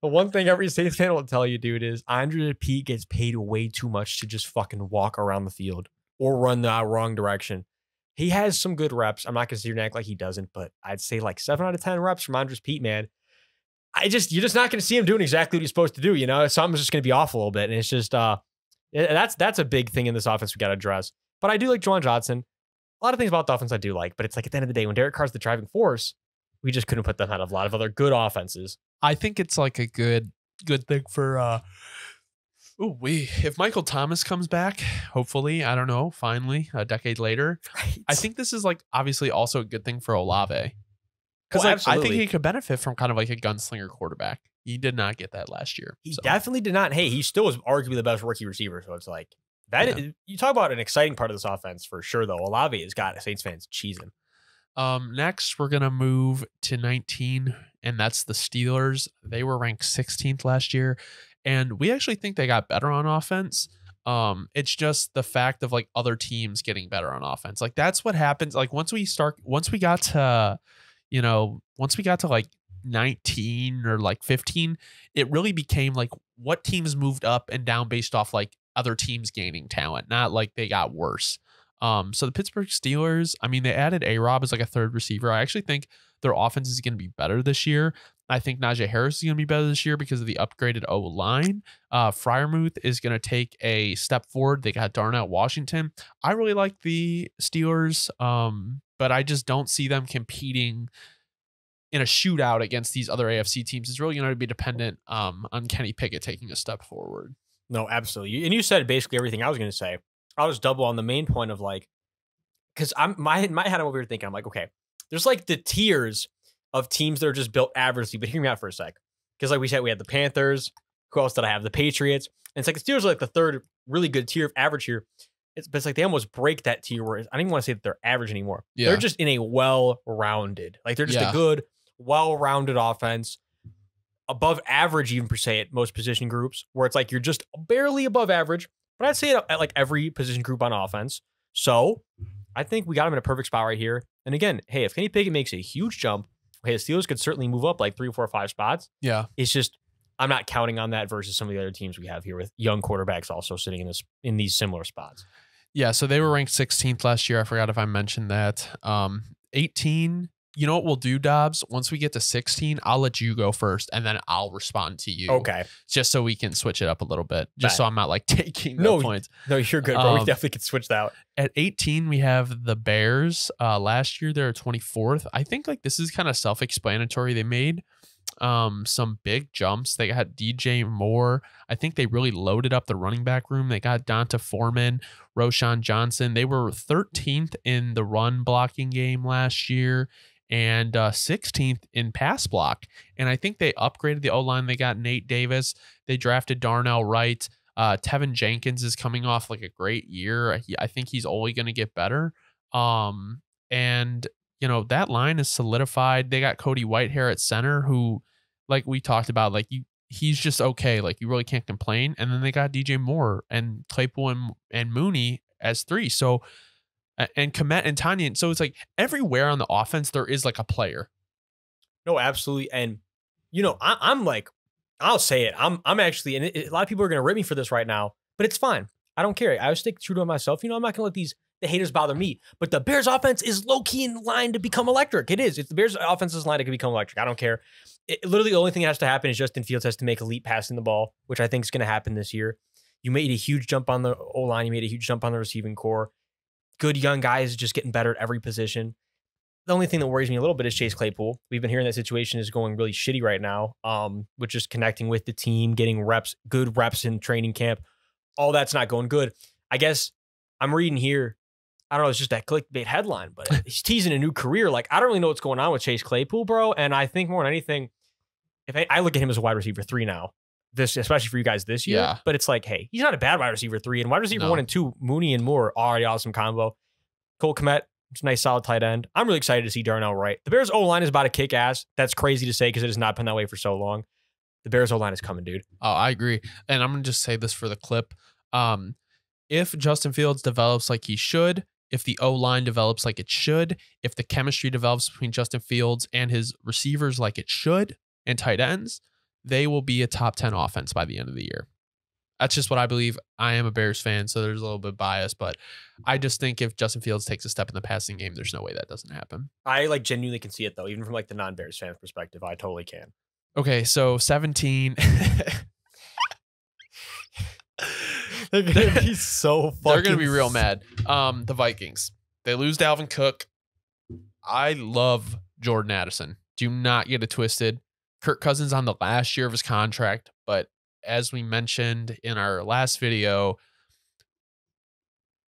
the one thing every Saints fan will tell you, dude, is Andres Pete gets paid way too much to just fucking walk around the field or run the wrong direction. He has some good reps. I'm not going to sit here and act like he doesn't, but I'd say like 7 out of 10 reps from Andres Pete, man. You're just not going to see him doing exactly what he's supposed to do. You know, something's just going to be off a little bit. And it's just, that's a big thing in this offense we got to address. But I do like Juwan Johnson. A lot of things about the offense I do like, but it's like at the end of the day, when Derek Carr's the driving force, we just couldn't put them out of a lot of other good offenses. I think it's like a good thing for, if Michael Thomas comes back, hopefully, I don't know, finally, a decade later, right. I think this is like obviously also a good thing for Olave. Because I think he could benefit from kind of like a gunslinger quarterback. He did not get that last year. He definitely did not. Hey, he still was arguably the best rookie receiver. So it's like that. Yeah. You talk about an exciting part of this offense for sure, though. Olave has got Saints fans cheesing. Next, we're going to move to 19, and that's the Steelers. They were ranked 16th last year, and we actually think they got better on offense. It's just the fact of like other teams getting better on offense. Like that's what happens. Like once we got to like 19 or like 15, it really became like what teams moved up and down based off like other teams gaining talent, not like they got worse. So the Pittsburgh Steelers, I mean, they added A-Rob as like a third receiver. I actually think their offense is going to be better this year. I think Najee Harris is going to be better this year because of the upgraded O-line. Freiermuth is going to take a step forward. They got Darnell Washington. I really like the Steelers, but I just don't see them competing in a shootout against these other AFC teams. It's really going to be dependent on Kenny Pickett taking a step forward. No, absolutely. And you said basically everything I was going to say. I'll just double on the main point of like, because my head, I'm over here thinking, I'm like, okay, there's like the tiers of teams that are just built averagely, but hear me out for a sec. Because like we said, we had the Panthers. Who else did I have? The Patriots. And it's like the Steelers are like the third really good tier of average here. But it's like they almost break that tier where I don't even want to say that they're average anymore. Yeah. They're just in a well-rounded, like they're just a good, well-rounded offense. Above average even per se at most position groups, where it's like you're just barely above average. But I'd say it at like every position group on offense. So I think we got him in a perfect spot right here. And again, hey, if Kenny Pickett makes a huge jump, hey, the Steelers could certainly move up like 3 or 4 or 5 spots. Yeah. It's just, I'm not counting on that versus some of the other teams we have here with young quarterbacks also sitting in these similar spots. Yeah. So they were ranked 16th last year. I forgot if I mentioned that. 18. You know what we'll do, Dobbs? Once we get to 16, I'll let you go first, and then I'll respond to you. Okay. Just so we can switch it up a little bit, just so I'm not like taking the points. No, you're good, bro. We definitely can switch that out. At 18, we have the Bears. Last year, they're 24th. I think like this is kind of self-explanatory. They made some big jumps. They got DJ Moore. I think they really loaded up the running back room. They got Donta Foreman, Roshan Johnson. They were 13th in the run blocking game last year, and 16th in pass block. And I think they upgraded the O-line. They got Nate Davis. They drafted Darnell Wright. Tevin Jenkins is coming off like a great year. I think he's only going to get better. And, you know, that line is solidified. They got Cody Whitehair at center who, like we talked about, like he's just okay. Like you really can't complain. And then they got DJ Moore and Claypool and Mooney as 3. So, and Komet and Tanyan. So it's like everywhere on the offense, there is like a player. No, absolutely. And, you know, I'm like, I'll say it. I'm actually, and a lot of people are going to rip me for this right now, but it's fine. I don't care. I would stick true to myself. You know, I'm not going to let the haters bother me, but the Bears offense is low key in line to become electric. It is. If the Bears offense is in line to become electric, I don't care. Literally the only thing that has to happen is Justin Fields has to make elite passing the ball, which I think is going to happen this year. You made a huge jump on the O-line. You made a huge jump on the receiving core. Good young guys just getting better at every position. The only thing that worries me a little bit is Chase Claypool. We've been hearing that situation is going really shitty right now, with just connecting with the team, getting reps, good reps in training camp. All that's not going good. I guess I'm reading here, I don't know, it's just that clickbait headline, but he's teasing a new career. Like, I don't really know what's going on with Chase Claypool, bro. And I think more than anything, if I look at him as a wide receiver 3 now, this, especially for you guys this year. Yeah. But it's like, hey, he's not a bad wide receiver 3. And wide receiver 1 and 2, Mooney and Moore, already awesome combo. Cole Kmet, it's a nice solid tight end. I'm really excited to see Darnell Wright. The Bears O-line is about to kick ass. That's crazy to say because it has not been that way for so long. The Bears O-line is coming, dude. Oh, I agree. And I'm going to just say this for the clip. If Justin Fields develops like he should, if the O-line develops like it should, if the chemistry develops between Justin Fields and his receivers like it should, and tight ends, they will be a top 10 offense by the end of the year. That's just what I believe. I am a Bears fan, so there's a little bit of bias, but I just think if Justin Fields takes a step in the passing game, there's no way that doesn't happen. I like genuinely can see it though, even from like the non-Bears fan perspective. I totally can. Okay, so 17. They're gonna be so fucking. They're gonna be real mad. The Vikings. They lose Dalvin Cook. I love Jordan Addison. Do not get it twisted. Kirk Cousins on the last year of his contract, but as we mentioned in our last video,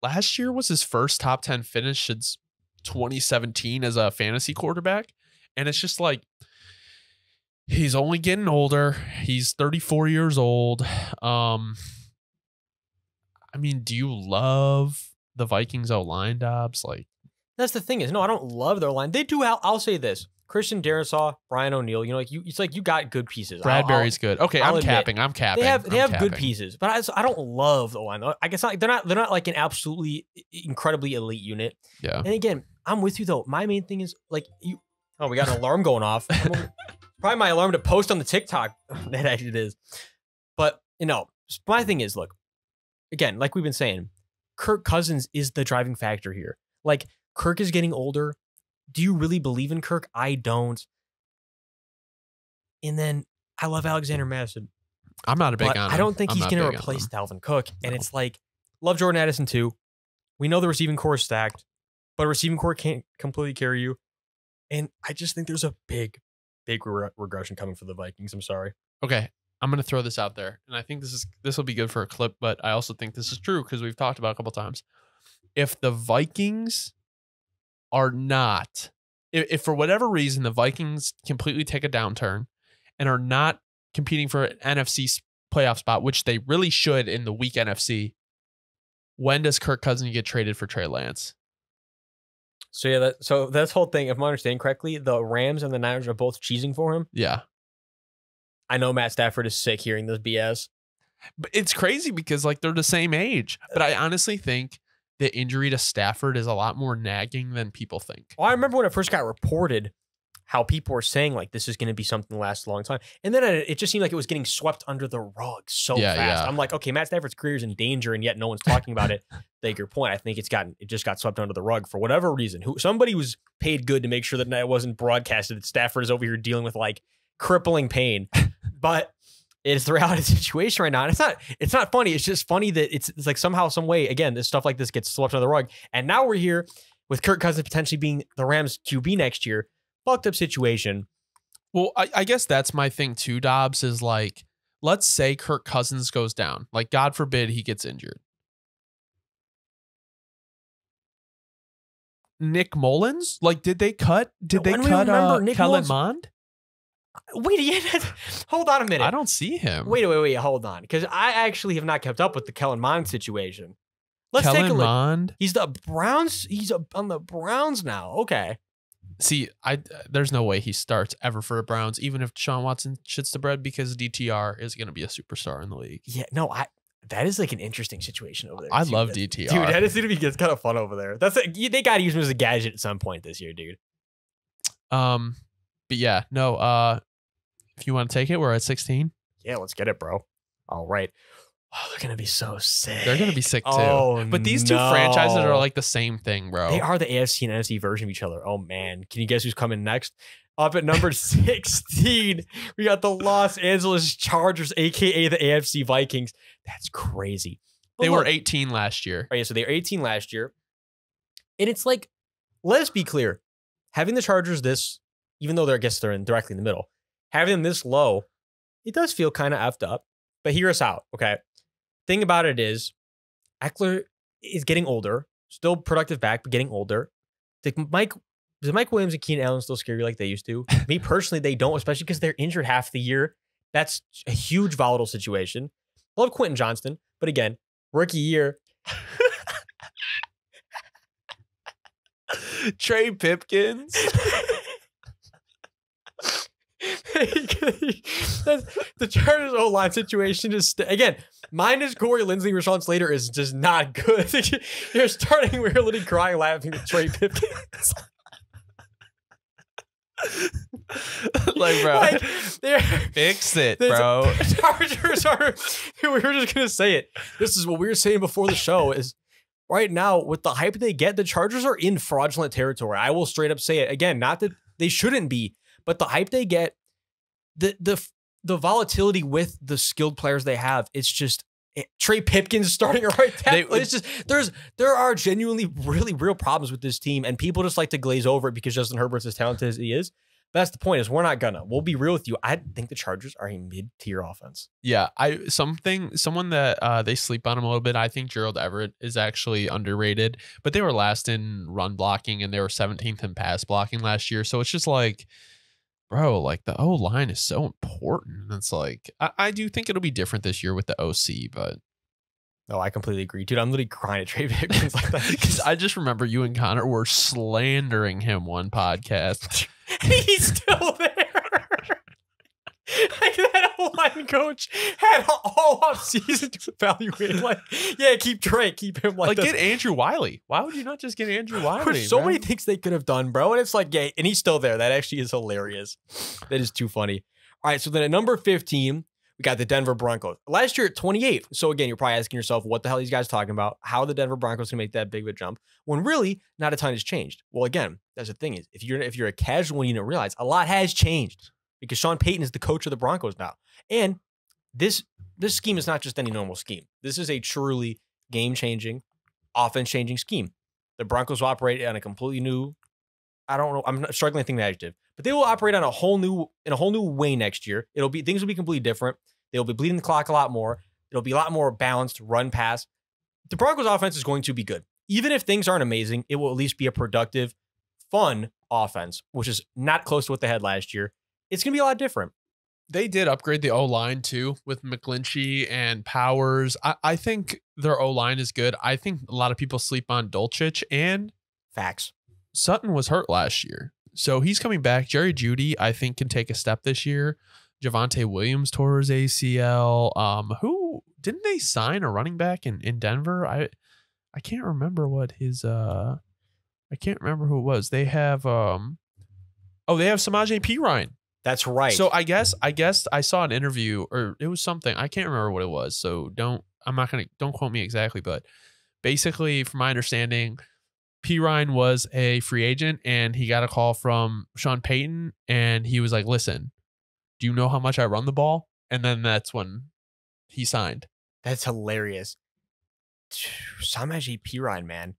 last year was his first top 10 finish since 2017 as a fantasy quarterback. And it's just like, he's only getting older. He's 34 years old. I mean, do you love the Vikings O-line, Dobbs? Like, that's the thing is, no, I don't love their line. They do. I'll say this: Christian Darrisaw, Brian O'Neill. You know, like it's like you got good pieces. Bradbury's good. Okay, I'll I'm admit, capping. I'm capping. They have good pieces, but I don't love the line. I guess they're not like an absolutely incredibly elite unit. Yeah. And again, I'm with you though. My main thing is like you. Oh, we got an alarm going off. Probably my alarm to post on the TikTok. That actually it is. But you know, my thing is, look, again, like we've been saying, Kirk Cousins is the driving factor here. Like, Kirk is getting older. Do you really believe in Kirk? I don't. And then I love Alexander Madison. I'm not a big on him. I don't think he's going to replace Dalvin Cook. And it's like, love Jordan Addison too. We know the receiving core is stacked, but a receiving core can't completely carry you. And I just think there's a big regression coming for the Vikings. I'm sorry. Okay. I'm going to throw this out there. And I think this will be good for a clip, but I also think this is true because we've talked about it a couple times. If the Vikings are not, if for whatever reason the Vikings completely take a downturn and are not competing for an NFC playoff spot, which they really should in the weak NFC, when does Kirk Cousins get traded for Trey Lance? So yeah, so this whole thing, if I'm understanding correctly, the Rams and the Niners are both cheesing for him. Yeah. I know Matt Stafford is sick hearing this BS. But it's crazy because like they're the same age. But I honestly think the injury to Stafford is a lot more nagging than people think. Well, I remember when it first got reported how people were saying like this is going to be something that lasts a long time. And then it just seemed like it was getting swept under the rug so fast. Yeah. I'm like, okay, Matt Stafford's career is in danger and yet no one's talking about it. Take your point. I think it just got swept under the rug for whatever reason. Somebody was paid good to make sure that it wasn't broadcasted that Stafford is over here dealing with like crippling pain. But it's the reality situation right now. And it's not funny. It's just funny that it's like somehow, some way, again, this stuff like this gets swept under the rug. And now we're here with Kirk Cousins potentially being the Rams QB next year. Fucked up situation. Well, I guess that's my thing too, Dobbs, is like, let's say Kirk Cousins goes down. Like, God forbid he gets injured. Nick Mullins? Like, did they cut Kellen Mond? Wait, hold on a minute. I don't see him. Wait, hold on. Because I actually have not kept up with the Kellen Mond situation. Let's take a look. Mond? He's the Browns. He's on the Browns now. Okay. See, there's no way he starts ever for the Browns, even if Deshaun Watson shits the bread, because DTR is going to be a superstar in the league. Yeah, no, that is like an interesting situation over there. I love DTR. Dude, that is going to be it's kind of fun over there. They got to use him as a gadget at some point this year, dude. But yeah, no, if you want to take it, we're at 16. Yeah, let's get it, bro. All right. Oh, they're going to be so sick. They're going to be sick too. Oh, but these two franchises are like the same thing, bro. They are the AFC and NFC version of each other. Oh, man. Can you guess who's coming next? Up at number 16, we got the Los Angeles Chargers, a.k.a. the AFC Vikings. That's crazy. They were 18 last year. Right, so they were 18 last year. And it's like, let's be clear. Having the Chargers this, even though I guess they're directly in the middle, having them this low, it does feel kind of effed up. But hear us out, okay? Thing about it is, Eckler is getting older, still productive back, but getting older. Does Mike Williams and Keenan Allen still scare you like they used to? Me personally, they don't, especially because they're injured half the year. That's a huge volatile situation. Love Quentin Johnston, but again, rookie year. Trey Pipkins. The Chargers O-line situation is again minus Corey Linsley, Rashawn Slater is just not good. You're starting. We're literally crying, laughing with Trey Pipkins. Like, bro, Like, fix it, bro. Chargers are. We were just gonna say it. This is what we were saying before the show. Is right now with the hype they get, the Chargers are in fraudulent territory. I will straight up say it again. Not that they shouldn't be, but the hype they get, the volatility with the skilled players they have, it's just. Trey Pipkins starting a right tackle. It's just there are genuinely really real problems with this team, and people just like to glaze over it because Justin Herbert's as talented as he is. But that's the point. Is we're not gonna. We'll be real with you. I think the Chargers are a mid-tier offense. Yeah, someone that they sleep on him a little bit. I think Gerald Everett is actually underrated, but they were last in run blocking and they were 17th in pass blocking last year. So it's just like, bro, like the O line is so important. It's like I do think it'll be different this year with the OC, but no, I completely agree, dude. I'm literally crying at Trey Pipkins like that because I just remember you and Connor were slandering him one podcast. He's still there. Like that O-line coach had all off season to evaluate. Like, yeah, keep Trey, keep him like get Andrew Wiley. Why would you not just get Andrew Wiley? There's so many things they could have done, bro. And it's like, yeah, and he's still there. That actually is hilarious. That is too funny. All right, so then at number 15, we got the Denver Broncos. Last year at 28. So again, you're probably asking yourself, what the hell are these guys talking about? How are the Denver Broncos can make that big of a jump when really not a ton has changed? Well, again, that's the thing is if you're a casual and you don't realize a lot has changed because Sean Payton is the coach of the Broncos now. And this scheme is not just any normal scheme. This is a truly game-changing, offense-changing scheme. The Broncos will operate on a completely new, I don't know, I'm not struggling to think of the adjective, but they will operate on a whole new way next year. Things will be completely different. They'll be bleeding the clock a lot more. It'll be a lot more balanced run pass. The Broncos offense is going to be good. Even if things aren't amazing, it will at least be a productive, fun offense, which is not close to what they had last year. It's going to be a lot different. They did upgrade the O-line too with McGlinchey and Powers. I think their O-line is good. I think a lot of people sleep on Dulcich and facts. Sutton was hurt last year. So he's coming back. Jerry Jeudy, I think, can take a step this year. Javonte Williams tore his ACL. Who didn't they sign a running back in Denver? I can't remember what his I can't remember who it was. They have they have Samaje Perine. That's right. So I guess I saw an interview or it was something. I can't remember what it was. So don't quote me exactly, but basically from my understanding, Perine was a free agent and he got a call from Sean Payton and he was like, listen, do you know how much I run the ball? And then that's when he signed. That's hilarious. Samaje Perine, man.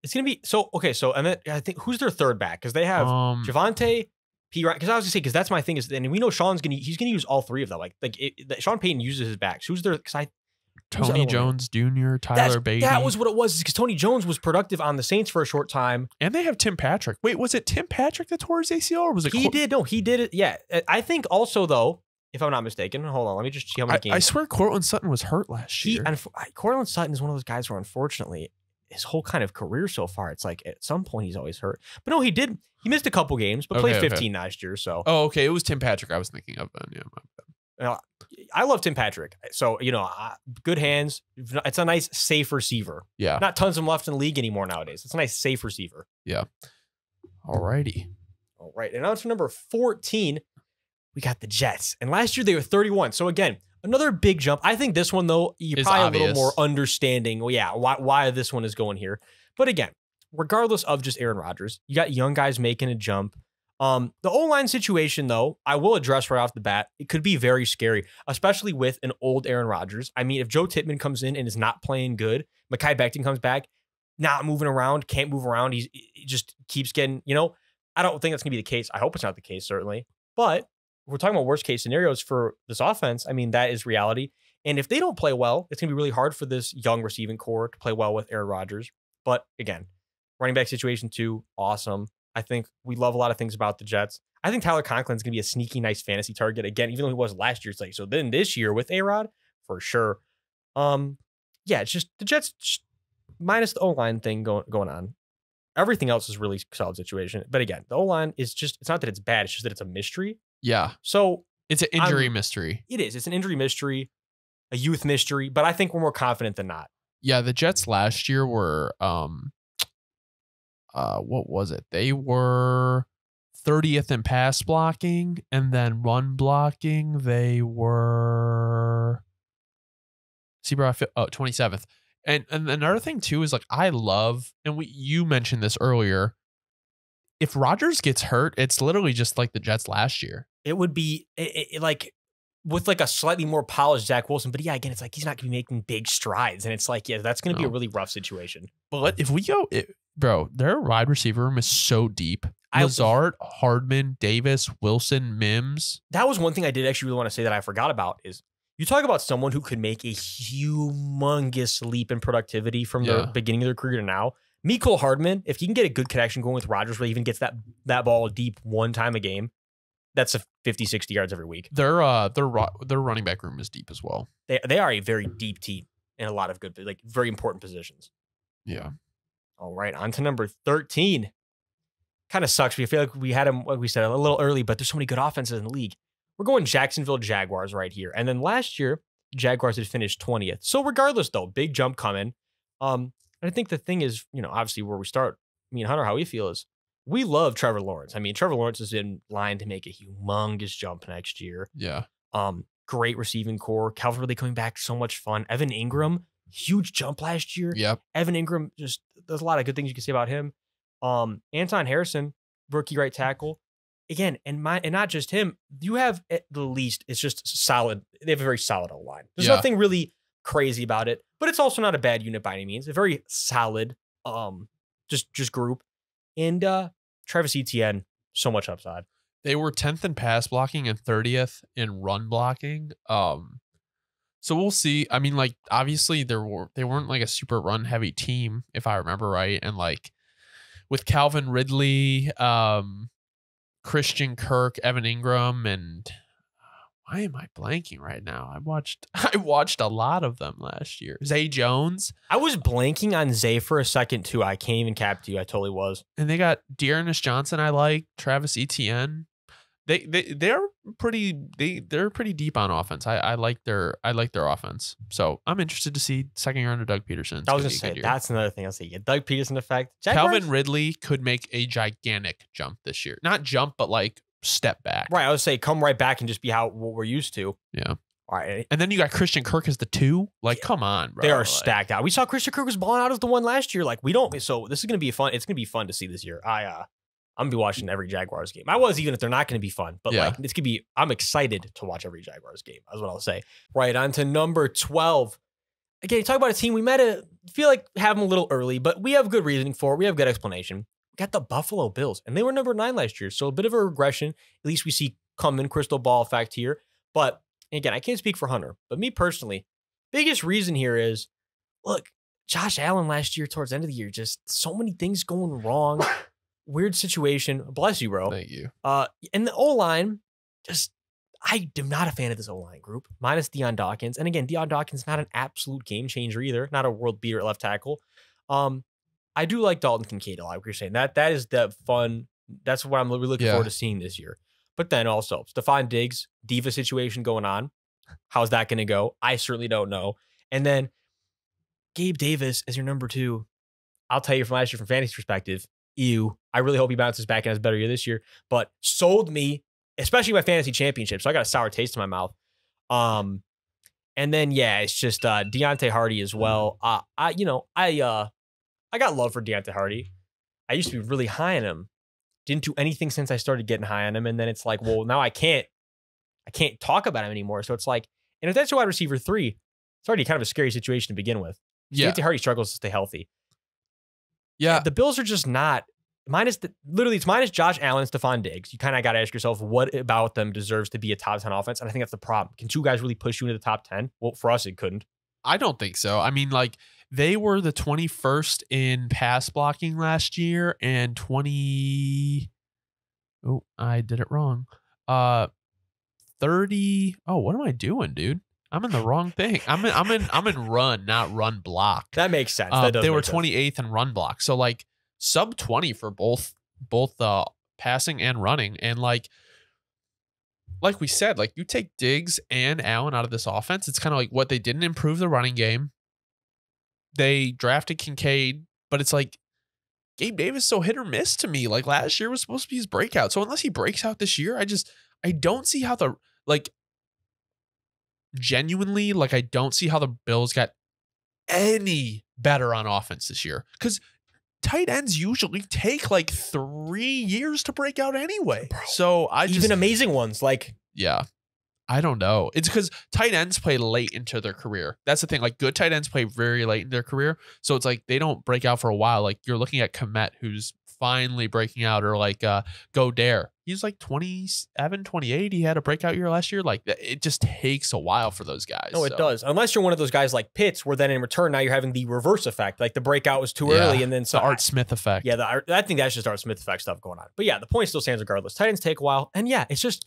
It's going to be so, okay. So, and then I think who's their third back? Because they have Javonte, Perine. Because I was going to say, because that's my thing is, and we know Sean's he's going to use all three of them. Sean Payton uses his backs. Who's their, because Tony Jones Jr., Tyler Beatty. That was what it was, because Tony Jones was productive on the Saints for a short time. And they have Tim Patrick. Wait, was it Tim Patrick that tore his ACL or was it? He did. No, he did it. Yeah. I think also, though, if I'm not mistaken, hold on, let me just see how many games. I swear Courtland Sutton was hurt last year. Courtland Sutton is one of those guys where, unfortunately, his whole kind of career so far, it's like at some point he's always hurt. But no, he did. He missed a couple games, but played 15 last year. So. Oh, okay. It was Tim Patrick I was thinking of then. Yeah. I love Tim Patrick. So, good hands. It's a nice, safe receiver. Yeah. Not tons of them left in the league anymore nowadays. It's a nice, safe receiver. Yeah. All righty. All right. And now to number 14, we got the Jets. And last year they were 31. So, again, another big jump. I think this one, though, you're probably obvious. A little more understanding. Well, yeah, why this one is going here. But again, regardless of just Aaron Rodgers, you got young guys making a jump. The O-line situation, though, I will address right off the bat. It could be very scary, especially with an old Aaron Rodgers. I mean, if Joe Tippmann comes in and is not playing good, Mekhi Becton comes back, not moving around, can't move around. He just keeps getting, I don't think that's going to be the case. I hope it's not the case, certainly. But if we're talking about worst case scenarios for this offense, I mean, that is reality. And if they don't play well, it's going to be really hard for this young receiving core to play well with Aaron Rodgers. But again, running back situation too, awesome. I think we love a lot of things about the Jets. I think Tyler Conklin's going to be a sneaky, nice fantasy target. Again, even though he was last year, it's like, so then this year with A-Rod, for sure. Yeah, it's just the Jets minus the O-line thing going on. Everything else is really solid situation. But again, the O-line is just, it's not that it's bad. It's just that it's a mystery. Yeah. So it's an injury mystery. It is. It's an injury mystery, a youth mystery, but I think we're more confident than not. Yeah. The Jets last year were, what was it? They were 30th in pass blocking, and then run blocking, they were 27th. And another thing too is like I love, and you mentioned this earlier, if Rodgers gets hurt, it's literally just like the Jets last year. It would be like with like a slightly more polished Zach Wilson. But yeah, again, it's like he's not going to be making big strides. And it's like, yeah, that's going to be a really rough situation. But if we go, bro, their wide receiver room is so deep. Lazard, Hardman, Davis, Wilson, Mims. That was one thing I did actually really want to say that I forgot about is you talk about someone who could make a humongous leap in productivity from the beginning of their career to now. Mecole Hardman, if he can get a good connection going with Rodgers where he even gets that ball deep one time a game, that's a 50, 60 yards every week. Their running back room is deep as well. They are a very deep team in a lot of good, like very important positions. Yeah. All right, on to number 13. Kind of sucks. We feel like we had him, like we said, a little early, but there's so many good offenses in the league. We're going Jacksonville Jaguars right here. And then last year, Jaguars had finished 20th. So regardless, though, big jump coming. And I think the thing is, obviously where we start, me and Hunter, how we feel is we love Trevor Lawrence. I mean, Trevor Lawrence is in line to make a humongous jump next year. Yeah. Great receiving core. Calvin Ridley coming back, so much fun. Evan Ingram, huge jump last year. Yep. Evan Ingram, just there's a lot of good things you can say about him. Anton Harrison, rookie right tackle. Again, and not just him, you have at the least, it's just solid. They have a very solid O-line. There's nothing really crazy about it, but it's also not a bad unit by any means. A very solid just group. And Travis Etienne, so much upside. They were 10th in pass blocking and 30th in run blocking. So we'll see. I mean, like obviously they weren't like a super run heavy team, if I remember right. And like with Calvin Ridley, Christian Kirk, Evan Ingram, and why am I blanking right now? I watched a lot of them last year. Zay Jones. I was blanking on Zay for a second too. I can't even cap to you. I totally was. And they got Dearness Johnson. I like Travis Etienne. They're pretty deep on offense. I like their offense. So I'm interested to see second year under Doug Peterson. I was gonna say that's another thing I'll say. Yeah, Doug Peterson effect. Jaguars? Calvin Ridley could make a gigantic jump this year. Not jump, but like step back. Right. I would say come right back and just be what we're used to. Yeah. All right. And then you got Christian Kirk as the 2. Like, come on, bro. They are stacked out. We saw Christian Kirk was balling out as the 1 last year. Like, we don't. So this is gonna be fun. It's gonna be fun to see this year. I'm gonna be watching every Jaguars game. I was, even if they're not gonna be fun, but like it's gonna be. I'm excited to watch every Jaguars game. That's what I'll say. Right on to number 12. Again, talk about a team we might feel like have them a little early, but we have good reasoning for it. We have good explanation. We got the Buffalo Bills, and they were number 9 last year, so a bit of a regression. At least we see coming crystal ball effect here. But again, I can't speak for Hunter, but me personally, biggest reason here is look, Josh Allen last year towards the end of the year, just so many things going wrong. Weird situation. Bless you, bro. Thank you. And the O-line, I am not a fan of this O-line group, minus Deion Dawkins. And again, Deion Dawkins not an absolute game changer either, not a world beater at left tackle. I do like Dalton Kincaid a lot. Like you're saying that is the fun. That's what I'm really looking forward to seeing this year. But then also Stephon Diggs, diva situation going on. How's that going to go? I certainly don't know. And then Gabe Davis as your number 2. I'll tell you from last year, from fantasy perspective, I really hope he bounces back and has a better year this year, but sold me, especially my fantasy championship. So I got a sour taste in my mouth. And then, it's just Deontay Hardy as well. I got love for Deontay Hardy. I used to be really high on him. Didn't do anything since I started getting high on him. And then it's like, well, now I can't talk about him anymore. So it's like, and if that's your wide receiver 3, it's already kind of a scary situation to begin with. Deontay Hardy struggles to stay healthy. Yeah. The Bills are just not it's minus Josh Allen and Stephon Diggs. You kind of got to ask yourself, what about them deserves to be a top 10 offense? And I think that's the problem. Can 2 guys really push you into the top 10? Well, for us, it couldn't. I don't think so. I mean, like they were the 21st in pass blocking last year and 20. Oh, I did it wrong. 30. Oh, what am I doing, dude? I'm in the wrong thing. I'm in run, not run block. That makes sense. They were 28th in run block. So like sub 20 for both passing and running. And like we said, like you take Diggs and Allen out of this offense, it's kind of like what they didn't improve the running game. They drafted Kincaid, but it's like Gabe Davis so hit or miss to me. Like last year was supposed to be his breakout. So unless he breaks out this year, I don't see how genuinely, I don't see how the Bills got any better on offense this year. Because tight ends usually take 3 years to break out anyway. Bro, so even amazing ones yeah. I don't know. It's because tight ends play late into their career. That's the thing. Good tight ends play very late in their career. So it's they don't break out for a while. You're looking at Komet, who's finally breaking out, or Godare. He's 27, 28. He had a breakout year last year. It just takes a while for those guys. No, it does. Unless you're one of those guys like Pitts, where then in return, now you're having the reverse effect. The breakout was too early, and then the Art Smith effect. Yeah, I think that's just Art Smith effect stuff going on. But yeah, the point still stands regardless. Tight ends take a while. And yeah, it's just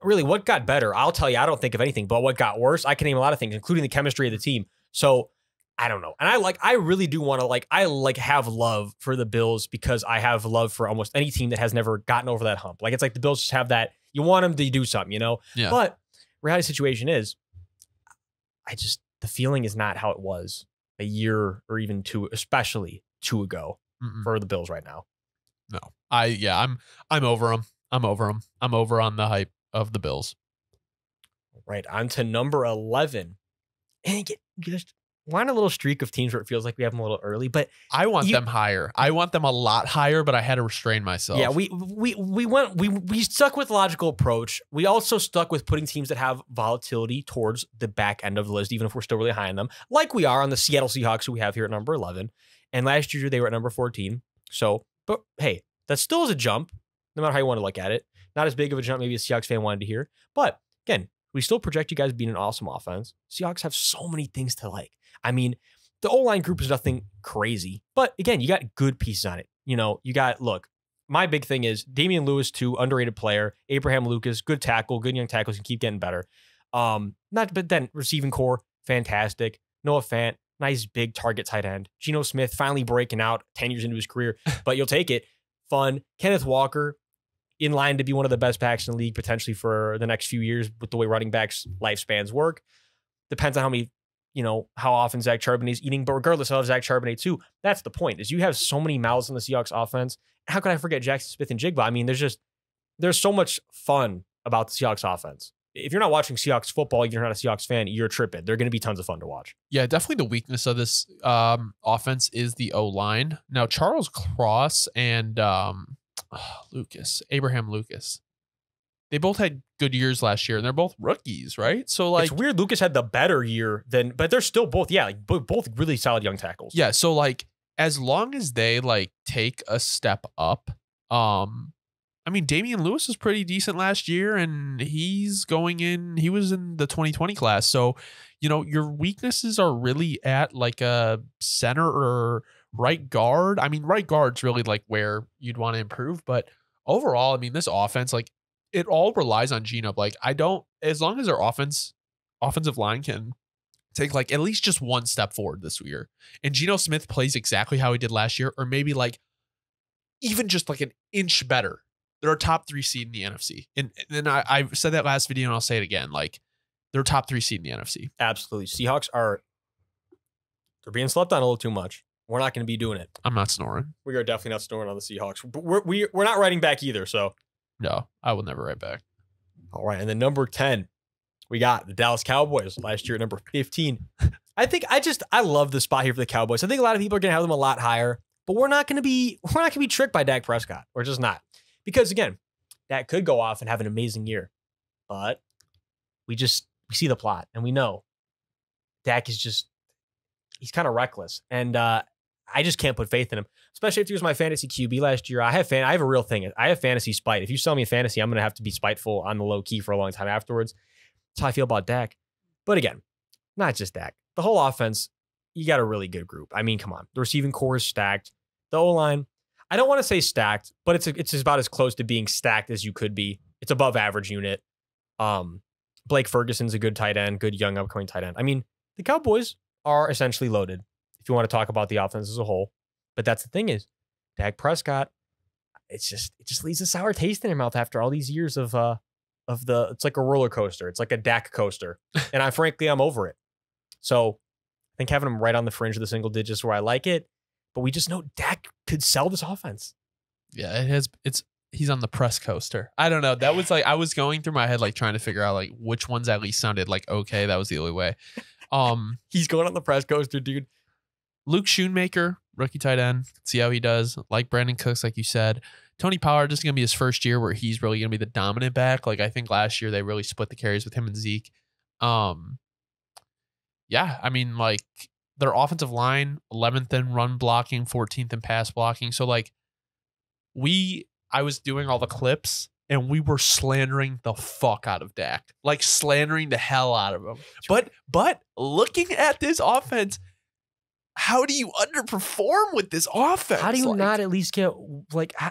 really what got better. I'll tell you, I don't think of anything, but what got worse, I can name a lot of things, including the chemistry of the team. So I don't know. And I really do want to have love for the Bills, because I have love for almost any team that has never gotten over that hump. It's the Bills just have that, you want them to do something, Yeah. But reality situation is, the feeling is not how it was a year or even two, especially two ago for the Bills right now. No, I'm over them. I'm over them. I'm over on the hype of the Bills. Right, on to number 11. And we're on a little streak of teams where it feels like we have them a little early, but I want them higher. I want them a lot higher, but I had to restrain myself. Yeah, we stuck with logical approach. We also stuck with putting teams that have volatility towards the back end of the list, even if we're still really high on them, like we are on the Seattle Seahawks, who we have here at number 11. And last year they were at number 14. So, but hey, that still is a jump, no matter how you want to look at it. Not as big of a jump maybe a Seahawks fan wanted to hear. But again, we still project you guys being an awesome offense. Seahawks have so many things to like. I mean, the O-line group is nothing crazy. But again, you got good pieces on it. You got, look, my big thing is Damian Lewis, too, underrated player. Abraham Lucas, good tackle, good young tackles, and keep getting better. But then receiving core, fantastic. Noah Fant, nice big target tight end. Geno Smith finally breaking out 10 years into his career, but you'll take it. Fun. Kenneth Walker, in line to be one of the best backs in the league potentially for the next few years with the way running backs' lifespans work. Depends on how often Zach Charbonnet is eating, but regardless, I love Zach Charbonnet too. That's the point, is you have so many mouths in the Seahawks offense. How could I forget Jackson Smith and Jigba? I mean, there's so much fun about the Seahawks offense. If you're not watching Seahawks football, you're not a Seahawks fan, you're tripping. They're going to be tons of fun to watch. Yeah, definitely the weakness of this offense is the O-line. Now, Charles Cross and Abraham Lucas, they both had good years last year, and they're both rookies, right? So it's weird. Lucas had the better year but they're still both, both really solid young tackles. Yeah. So as long as they take a step up, I mean, Damian Lewis was pretty decent last year, and he was in the 2020 class. So, your weaknesses are really at a center or right guard. I mean, right guard's really where you'd want to improve, but overall, I mean, this offense, it all relies on Geno. As long as our offensive line can take at least just one step forward this year, and Geno Smith plays exactly how he did last year, or maybe even just an inch better, they're a top 3 seed in the NFC. And then I said that last video, and I'll say it again. They're a top 3 seed in the NFC. Absolutely. Seahawks they're being slept on a little too much. We're not going to be doing it. I'm not snoring. We are definitely not snoring on the Seahawks. But we're not writing back either, so. No, I will never write back. All right, and then number 10, we got the Dallas Cowboys last year at number 15. I love the spot here for the Cowboys. I think a lot of people are going to have them a lot higher, but we're not going to be tricked by Dak Prescott. We're just not. Because again, Dak could go off and have an amazing year, but we see the plot, and we know Dak is he's kind of reckless, and I just can't put faith in him, especially if he was my fantasy QB last year. I have a real thing. I have fantasy spite. If you sell me a fantasy, I'm going to have to be spiteful on the low key for a long time afterwards. That's how I feel about Dak. But again, not just Dak. The whole offense, you got a really good group. I mean, come on. The receiving core is stacked. The O-line, I don't want to say stacked, but it's about as close to being stacked as you could be. It's above average unit. Blake Ferguson's a good tight end, good young upcoming tight end. I mean, the Cowboys are essentially loaded if you want to talk about the offense as a whole. But that's the thing is, Dak Prescott, it just leaves a sour taste in your mouth after all these years of it's like a roller coaster. It's like a Dak coaster. And I'm over it. So I think having him right on the fringe of the single digits where I like it. but we just know Dak could sell this offense. Yeah, he's on the press coaster. I don't know. That was like I was going through my head like trying to figure out like which ones at least sounded like okay. That was the only way. He's going on the press coaster, dude. Luke Schoonmaker, rookie tight end. See how he does. Like Brandon Cooks, like you said. Tony Pollard, this is going to be his first year where he's really going to be the dominant back. Like I think last year they really split the carries with him and Zeke. Yeah, I mean like their offensive line, 11th in run blocking, 14th in pass blocking. So like I was doing all the clips and we were slandering the fuck out of Dak. Like slandering the hell out of him. But looking at this offense, how do you underperform with this offense? How do you not at least get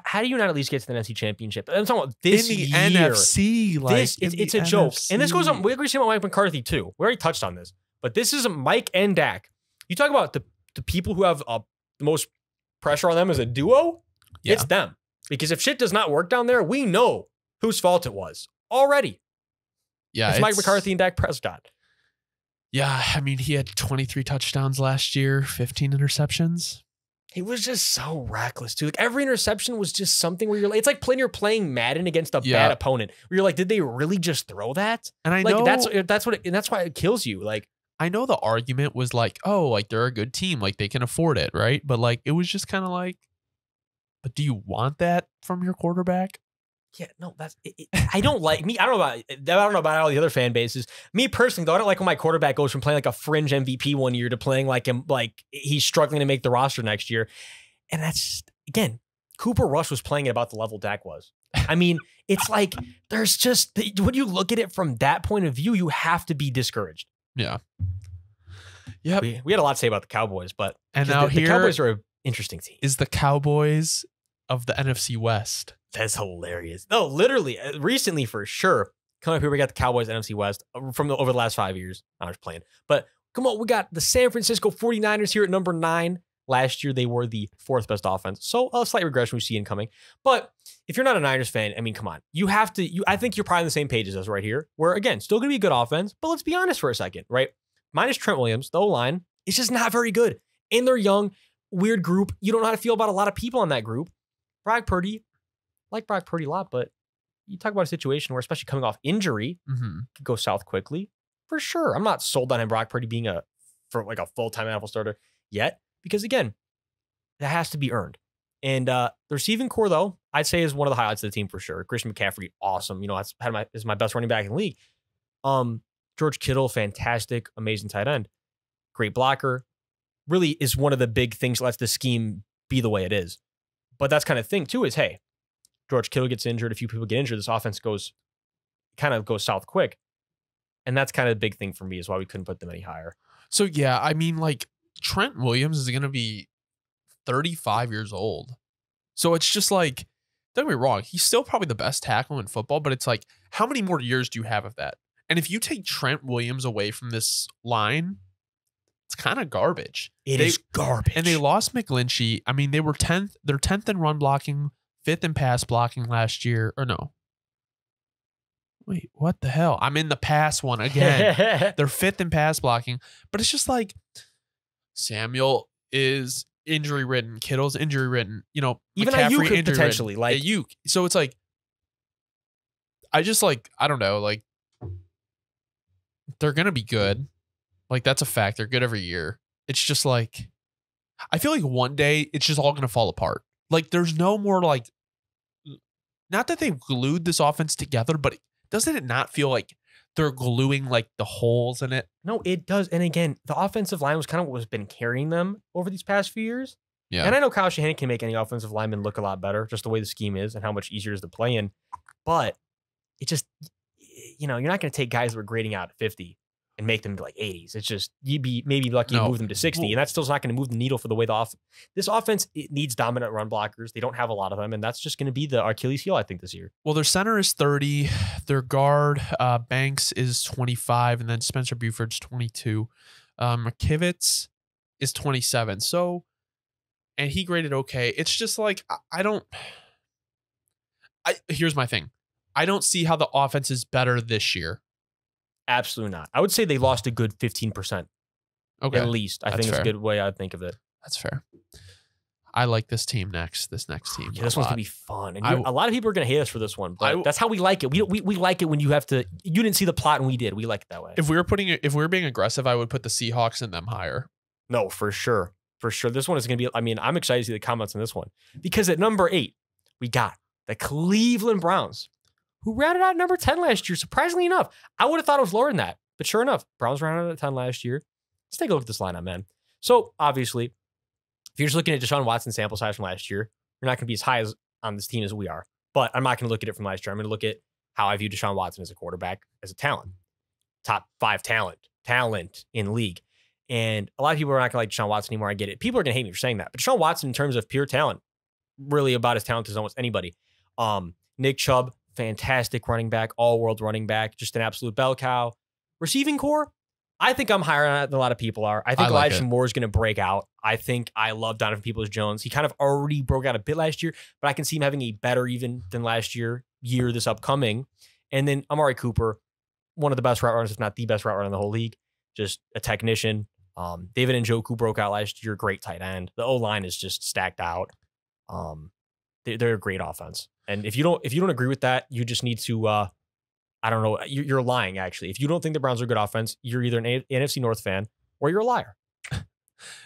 how do you not at least get to the NFC Championship? I'm talking about this in the year. NFC. Like It's a joke. And this goes on. We agree about Mike McCarthy too. We already touched on this. But this is Mike and Dak. You talk about the people who have the most pressure on them as a duo. Yeah. It's them. Because if shit does not work down there, we know whose fault it was already. Yeah, it's Mike McCarthy and Dak Prescott. Yeah, I mean, he had 23 touchdowns last year, 15 interceptions. It was just so reckless, too. Like, every interception was just something where it's like you're playing Madden against a bad opponent. Where you're like, did they really just throw that? And I like, know that's why it kills you. Like, I know the argument was like, oh, like they're a good team, like they can afford it, right? But like, it was just kind of like, but do you want that from your quarterback? Yeah, no, that's it. I don't like me. I don't know about all the other fan bases. Me personally, though, I don't like when my quarterback goes from playing like a fringe MVP one year to playing like him, like he's struggling to make the roster next year. And that's just, again, Cooper Rush was playing at about the level Dak was. I mean, it's like there's just when you look at it from that point of view, you have to be discouraged. Yeah. Yeah. We had a lot to say about the Cowboys, but now the Cowboys are an interesting team. Is the Cowboys of the NFC West. That's hilarious. No, literally, recently for sure. Coming up here, we got the Cowboys NFC West from over the last 5 years. I was playing. But come on, we got the San Francisco 49ers here at number 9. Last year, they were the 4th best offense. So a slight regression we see incoming. But if you're not a Niners fan, I mean, come on. You have to, I think you're probably on the same page as us right here. Where, again, still going to be a good offense. But let's be honest for a second, right? Minus Trent Williams, the O-line, it's just not very good. And they're young, weird group. You don't know how to feel about a lot of people in that group. Brock Purdy, like Brock Purdy a lot, but you talk about a situation where, especially coming off injury, could go south quickly. For sure. I'm not sold on him, Brock Purdy, being a full-time NFL starter yet. Because, again, that has to be earned. And the receiving core, though, I'd say is one of the highlights of the team for sure. Christian McCaffrey, awesome. You know, is my best running back in the league. George Kittle, fantastic, amazing tight end. Great blocker. Really is one of the big things that lets the scheme be the way it is. But that's kind of thing, too, is, hey, George Kittle gets injured. A few people get injured. This offense goes south quick. And that's kind of the big thing for me is why we couldn't put them any higher. So, yeah, I mean, like, Trent Williams is going to be 35 years old. So it's just like, don't get me wrong, he's still probably the best tackle in football, but it's like, how many more years do you have of that? And if you take Trent Williams away from this line, it's kind of garbage. It is garbage. And they lost McGlinchey. I mean, they were 10th. They're 10th in run blocking, 5th in pass blocking last year. Or no. Wait, what the hell? I'm in the pass one again. They're 5th in pass blocking. But it's just like Samuel is injury ridden. Kittle's injury ridden. You know, even McCaffrey Ayuk potentially. Like Ayuk. So it's like, I don't know. Like, they're going to be good. Like, that's a fact. They're good every year. It's just like, I feel like one day it's just all going to fall apart. Like, there's no more like, not that they've glued this offense together, but doesn't it not feel like they're gluing like the holes in it? No, it does. And again, the offensive line was kind of what's been carrying them over these past few years. Yeah. And I know Kyle Shanahan can make any offensive lineman look a lot better, just the way the scheme is and how much easier it is to play in. But it just, you know, you're not going to take guys that were grading out at 50 and make them like 80s. It's just, you'd be maybe lucky to move them to 60. And that still's not going to move the needle for the way this offense, it needs dominant run blockers. They don't have a lot of them. And that's just going to be the Achilles heel, I think, this year. Well, their center is 30. Their guard, Banks, is 25. And then Spencer Buford's 22. McKivitz is 27. So, and he graded okay. It's just like, here's my thing. I don't see how the offense is better this year. Absolutely not. I would say they lost a good 15%. Okay. At least. I think it's a good way I think of it. That's fair. I like this team next. This next team. Yeah, this one's gonna be fun, and a lot of people are gonna hate us for this one, but that's how we like it. We like it when you have to. You didn't see the plot, and we did. We like it that way. If we were being aggressive, I would put the Seahawks and them higher. No, for sure. For sure. This one is going to be, I mean, I'm excited to see the comments on this one because at number 8, we got the Cleveland Browns, who rounded out number 10 last year. Surprisingly enough, I would have thought it was lower than that. But sure enough, Browns rounded out at 10 last year. Let's take a look at this lineup, man. So obviously, if you're just looking at Deshaun Watson's sample size from last year, you're not going to be as high as on this team as we are. But I'm not going to look at it from last year. I'm going to look at how I view Deshaun Watson as a quarterback, as a talent. Top 5 talent in league. And a lot of people are not going to like Deshaun Watson anymore. I get it. People are going to hate me for saying that. But Deshaun Watson, in terms of pure talent, really about as talented as almost anybody. Nick Chubb, fantastic running back, all-world running back, just an absolute bell cow. Receiving core, I think I'm higher on it than a lot of people are. I think Elijah Moore is going to break out. I think I love Donovan Peoples-Jones. He kind of already broke out a bit last year, but I can see him having a better even than last year this upcoming. And then Amari Cooper, one of the best route runners, if not the best route runner in the whole league, just a technician. David Njoku broke out last year, great tight end. The O-line is just stacked out. They're a great offense. And if you don't agree with that, you just need to I don't know, you're lying actually. If you don't think the Browns are a good offense, you're either an NFC North fan or you're a liar.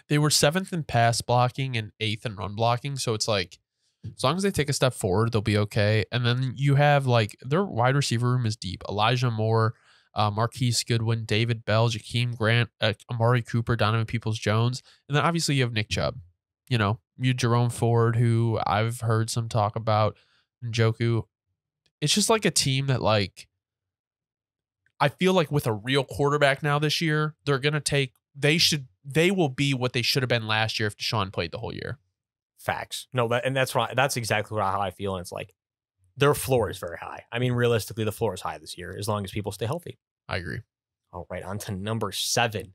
They were 7th in pass blocking and 8th in run blocking, so it's like as long as they take a step forward, they'll be okay. And then you have like their wide receiver room is deep. Elijah Moore, Marquise Goodwin, David Bell, Jakeem Grant, Amari Cooper, Donovan Peoples-Jones, and then obviously you have Nick Chubb. You know, you Jerome Ford, who I've heard some talk about, Njoku. It's just like a team that like I feel like with a real quarterback now this year, they're gonna take. They will be what they should have been last year if Deshaun played the whole year. Facts. No, that's exactly how I feel. And it's like their floor is very high. I mean, realistically, the floor is high this year as long as people stay healthy. I agree. All right, on to number 7.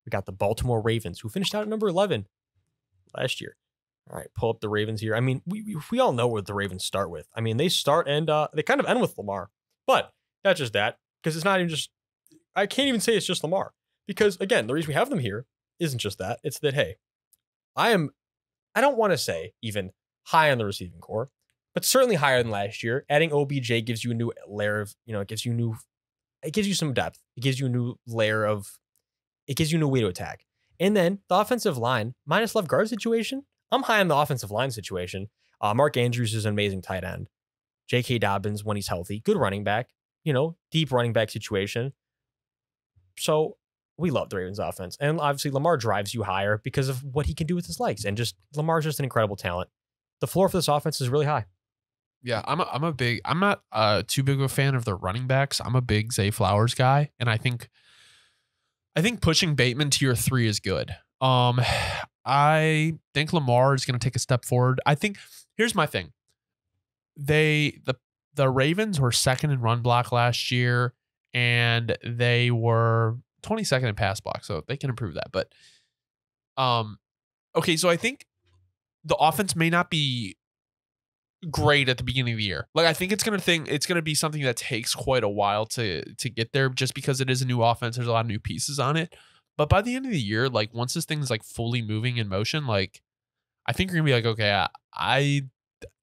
We got the Baltimore Ravens, who finished out at number 11 last year. All right, pull up the Ravens here. I mean, we all know what the Ravens start with. I mean, they start and they kind of end with Lamar. But not just that, because it's not even just, I can't even say it's just Lamar. Because, again, the reason we have them here isn't just that. It's that, hey, I don't want to say even high on the receiving core, but certainly higher than last year. Adding OBJ gives you a new layer of, it gives you some depth. It gives you a new layer of, it gives you a new way to attack. And then the offensive line, minus left guard situation, I'm high on the offensive line situation. Mark Andrews is an amazing tight end. J.K. Dobbins, when he's healthy, good running back, deep running back situation. So we love the Ravens offense. And obviously Lamar drives you higher because of what he can do with his legs. And just Lamar's just an incredible talent. The floor for this offense is really high. Yeah, I'm not too big of a fan of the running backs. I'm a big Zay Flowers guy, and I think pushing Bateman to your 3 is good. I think Lamar is going to take a step forward. I think here's my thing. The Ravens were 2nd in run block last year, and they were 22nd in pass block, so they can improve that. But okay, so I think the offense may not be great at the beginning of the year. Like I think it's gonna be something that takes quite a while to get there, just because it is a new offense. There's a lot of new pieces on it. But by the end of the year, like once this thing's like fully moving in motion, like I think you're gonna be like, okay,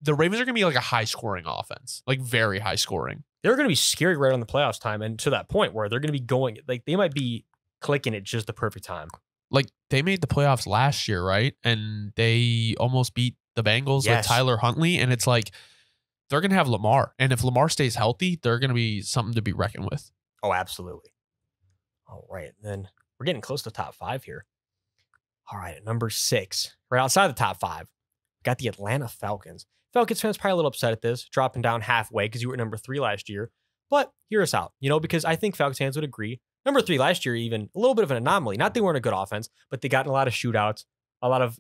the Ravens are gonna be like a high scoring offense, like very high scoring. They're gonna be scary right on the playoffs time, and to that point where they're gonna be going, like they might be clicking at just the perfect time. Like they made the playoffs last year, right? And they almost beat the Bengals with Tyler Huntley, and it's like they're gonna have Lamar, and if Lamar stays healthy, they're gonna be something to be reckoned with. Oh, absolutely. All right, then we're getting close to top 5 here. All right, at number 6, right outside the top 5, we got the Atlanta Falcons. Falcons fans probably a little upset at this, dropping down halfway because you were at number 3 last year. But hear us out, because I think Falcons fans would agree. Number 3 last year, even a little bit of an anomaly. Not they weren't a good offense, but they got in a lot of shootouts, a lot of,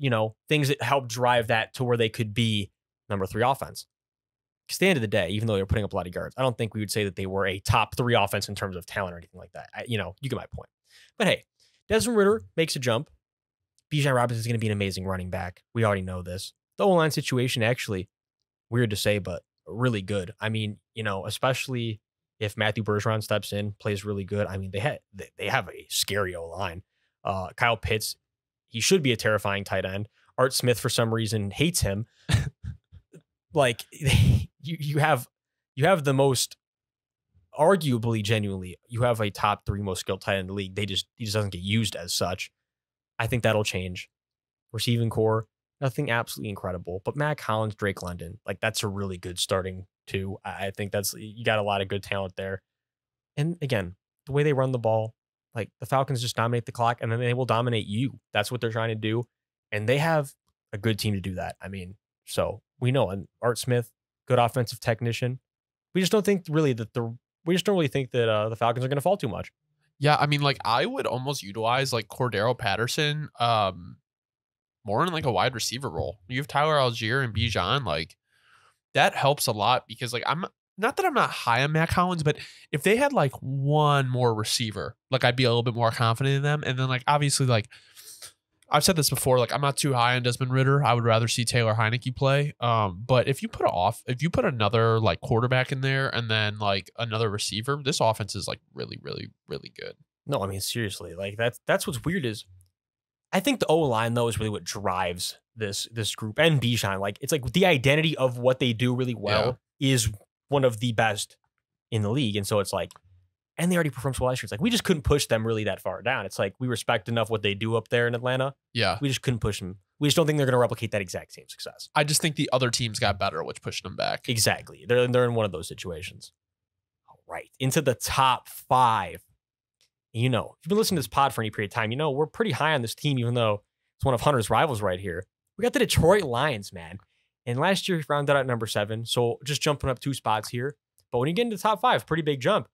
things that helped drive that to where they could be number 3 offense. Because at the end of the day, even though they were putting up a lot of yards, I don't think we would say that they were a top 3 offense in terms of talent or anything like that. You get my point. But hey, Desmond Ridder makes a jump. Bijan Robinson is going to be an amazing running back. We already know this. The O-line situation, actually, weird to say, but really good. I mean, especially if Matthew Bergeron steps in, plays really good. I mean, they have a scary O-line. Kyle Pitts, he should be a terrifying tight end. Art Smith for some reason hates him. Like you have the most, arguably, genuinely, you have a top 3 most skilled tight end in the league. He just doesn't get used as such. I think that'll change. Receiving core, nothing absolutely incredible, but Matt Collins, Drake London, like that's a really good starting 2. I think you got a lot of good talent there. And again, the way they run the ball, like the Falcons just dominate the clock and then they will dominate you. That's what they're trying to do. And they have a good team to do that. I mean, so we know, and Art Smith, good offensive technician. We just don't think really that the Falcons are going to fall too much. Yeah, I mean, like I would almost utilize like Cordero Patterson more in like a wide receiver role. You have Tyler Algier and Bijan, like that helps a lot because like I'm not high on Matt Collins, but if they had like one more receiver, like I'd be a little bit more confident in them. And then like obviously like I've said this before, like I'm not too high on Desmond Ridder. I would rather see Taylor Heineke play. But if you put another like quarterback in there and then like another receiver, this offense is like really, really, really good. No, I mean seriously, like that's what's weird is I think the O-line though is really what drives this group and Bijan. Like it's like the identity of what they do really well is one of the best in the league. And so it's like, and they already performed well last year. It's like, we just couldn't push them really that far down. It's like, we respect enough what they do up there in Atlanta. Yeah. We just couldn't push them. We just don't think they're going to replicate that exact same success. I just think the other teams got better, which pushed them back. Exactly. They're in one of those situations. All right. Into the top 5. You know, if you've been listening to this pod for any period of time, you know, we're pretty high on this team, even though it's one of Hunter's rivals right here. We got the Detroit Lions, man. And last year, he rounded out at number 7. So just jumping up 2 spots here. But when you get into the top 5, pretty big jump.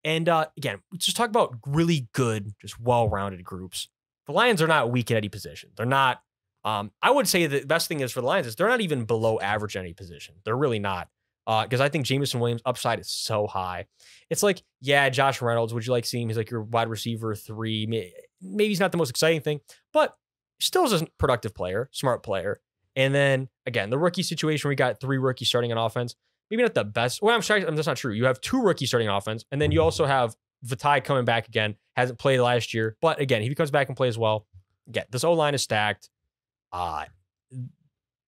And again, we just talk about really good, just well-rounded groups. The Lions are not weak at any position. They're not. I would say the best thing is for the Lions is they're not even below average at any position. They're really not. Because I think Jameson Williams' upside is so high. It's like, yeah, Josh Reynolds, would you like seeing him? He's like your wide receiver 3. Maybe he's not the most exciting thing, but still is a productive player, smart player. And then, again, the rookie situation, we got 3 rookies starting on offense. Maybe not the best. Well, I'm sorry, that's not true. You have 2 rookies starting offense, and then you also have Vitae coming back again. Hasn't played last year, but again, if he comes back and plays well, again, this O-line is stacked. The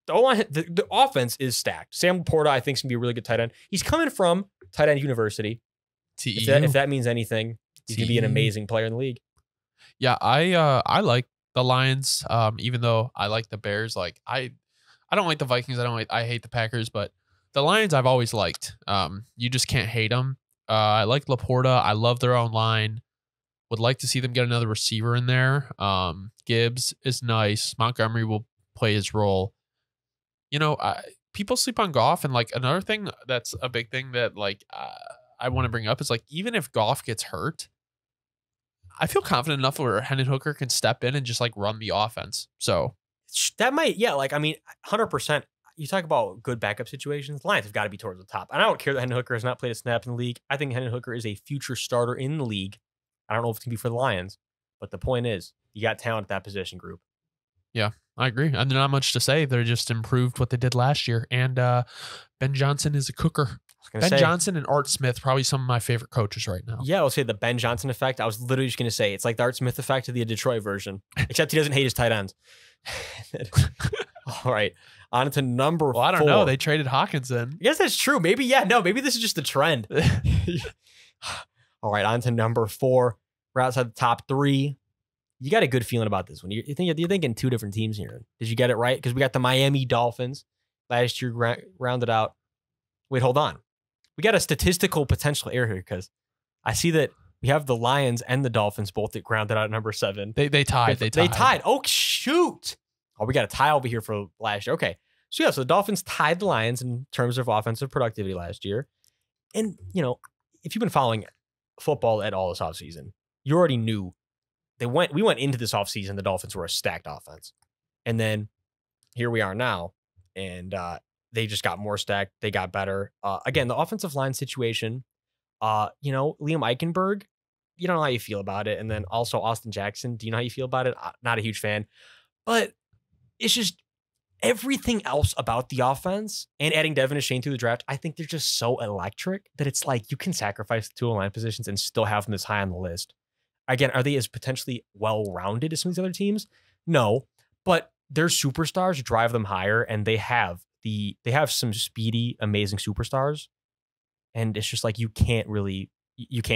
O-line, the offense is stacked. Sam Laporta, I think, is going to be a really good tight end. He's coming from tight end university. If that means anything, he's going to be an amazing player in the league. Yeah, I like the Lions, even though I like the Bears. Like I don't like the Vikings. I hate the Packers, but the Lions I've always liked. You just can't hate them. I like Laporta. I love their own line. Would like to see them get another receiver in there. Gibbs is nice. Montgomery will play his role. You know, people sleep on Goff, and like another thing that's a big thing that like I want to bring up is like even if Goff gets hurt, I feel confident enough where Hendon Hooker can step in and just like run the offense. So that might, yeah, like I mean, 100%. You talk about good backup situations. The Lions have got to be towards the top. And I don't care that Hendon Hooker has not played a snap in the league. I think Hendon Hooker is a future starter in the league. I don't know if it's going to be for the Lions, but the point is, you got talent at that position group. Yeah, I agree. And there's not much to say. They're just improved what they did last year. And Ben Johnson is a cooker. Johnson and Art Smith, probably some of my favorite coaches right now. Yeah, I'll say the Ben Johnson effect. I was literally just going to say, it's like the Art Smith effect of the Detroit version, except he doesn't hate his tight ends. All right. On to number 4. I don't know. They traded Hawkins in. I guess that's true. Maybe, yeah. No, maybe this is just the trend. All right. On to number 4. We're outside the top 3. You got a good feeling about this one. You're thinking 2 different teams here. Did you get it right? Because we got the Miami Dolphins last year rounded out. Wait, hold on. We got a statistical potential error here because I see that we have the Lions and the Dolphins both at grounded out at number 7. They tied. They tied. Oh, shoot. Oh, we got a tie over here for last year. Okay. So, yeah, so the Dolphins tied the Lions in terms of offensive productivity last year. And, you know, if you've been following football at all this offseason, you already knew we went into this offseason, the Dolphins were a stacked offense. And then here we are now, and they just got more stacked. They got better. Again, the offensive line situation, you know, Liam Eichenberg, you don't know how you feel about it. And then also Austin Jackson, do you know how you feel about it? Not a huge fan. But it's just everything else about the offense and adding Devin Achane through the draft. I think they're just so electric that it's like you can sacrifice the 2 line positions and still have them this high on the list. Again, are they as potentially well-rounded as some of these other teams? No, but their superstars drive them higher, and they have some speedy, amazing superstars. And it's just like you can't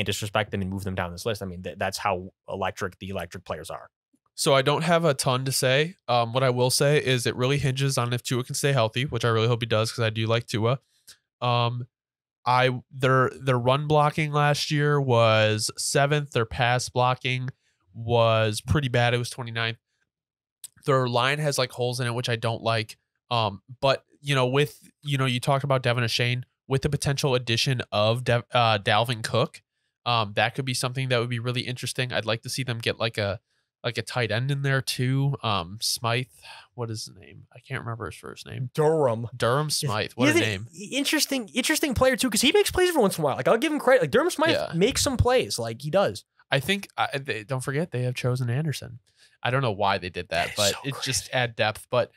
disrespect them and move them down this list. I mean, that's how electric the electric players are. So I don't have a ton to say. What I will say is it really hinges on if Tua can stay healthy, which I really hope he does because I do like Tua. Their run blocking last year was 7th. Their pass blocking was pretty bad. It was 29th. Their line has like holes in it, which I don't like. But you talked about Devin Achane. With the potential addition of Dalvin Cook, that could be something that would be really interesting. I'd like to see them get like a tight end in there too. Smythe, what is his name? I can't remember his first name. Durham Smythe. What a name. Interesting player too, because he makes plays every once in a while. Like I'll give him credit. Like Durham Smythe makes some plays. Like he does. I think don't forget they have chosen Anderson. I don't know why they did that, but it just add depth. But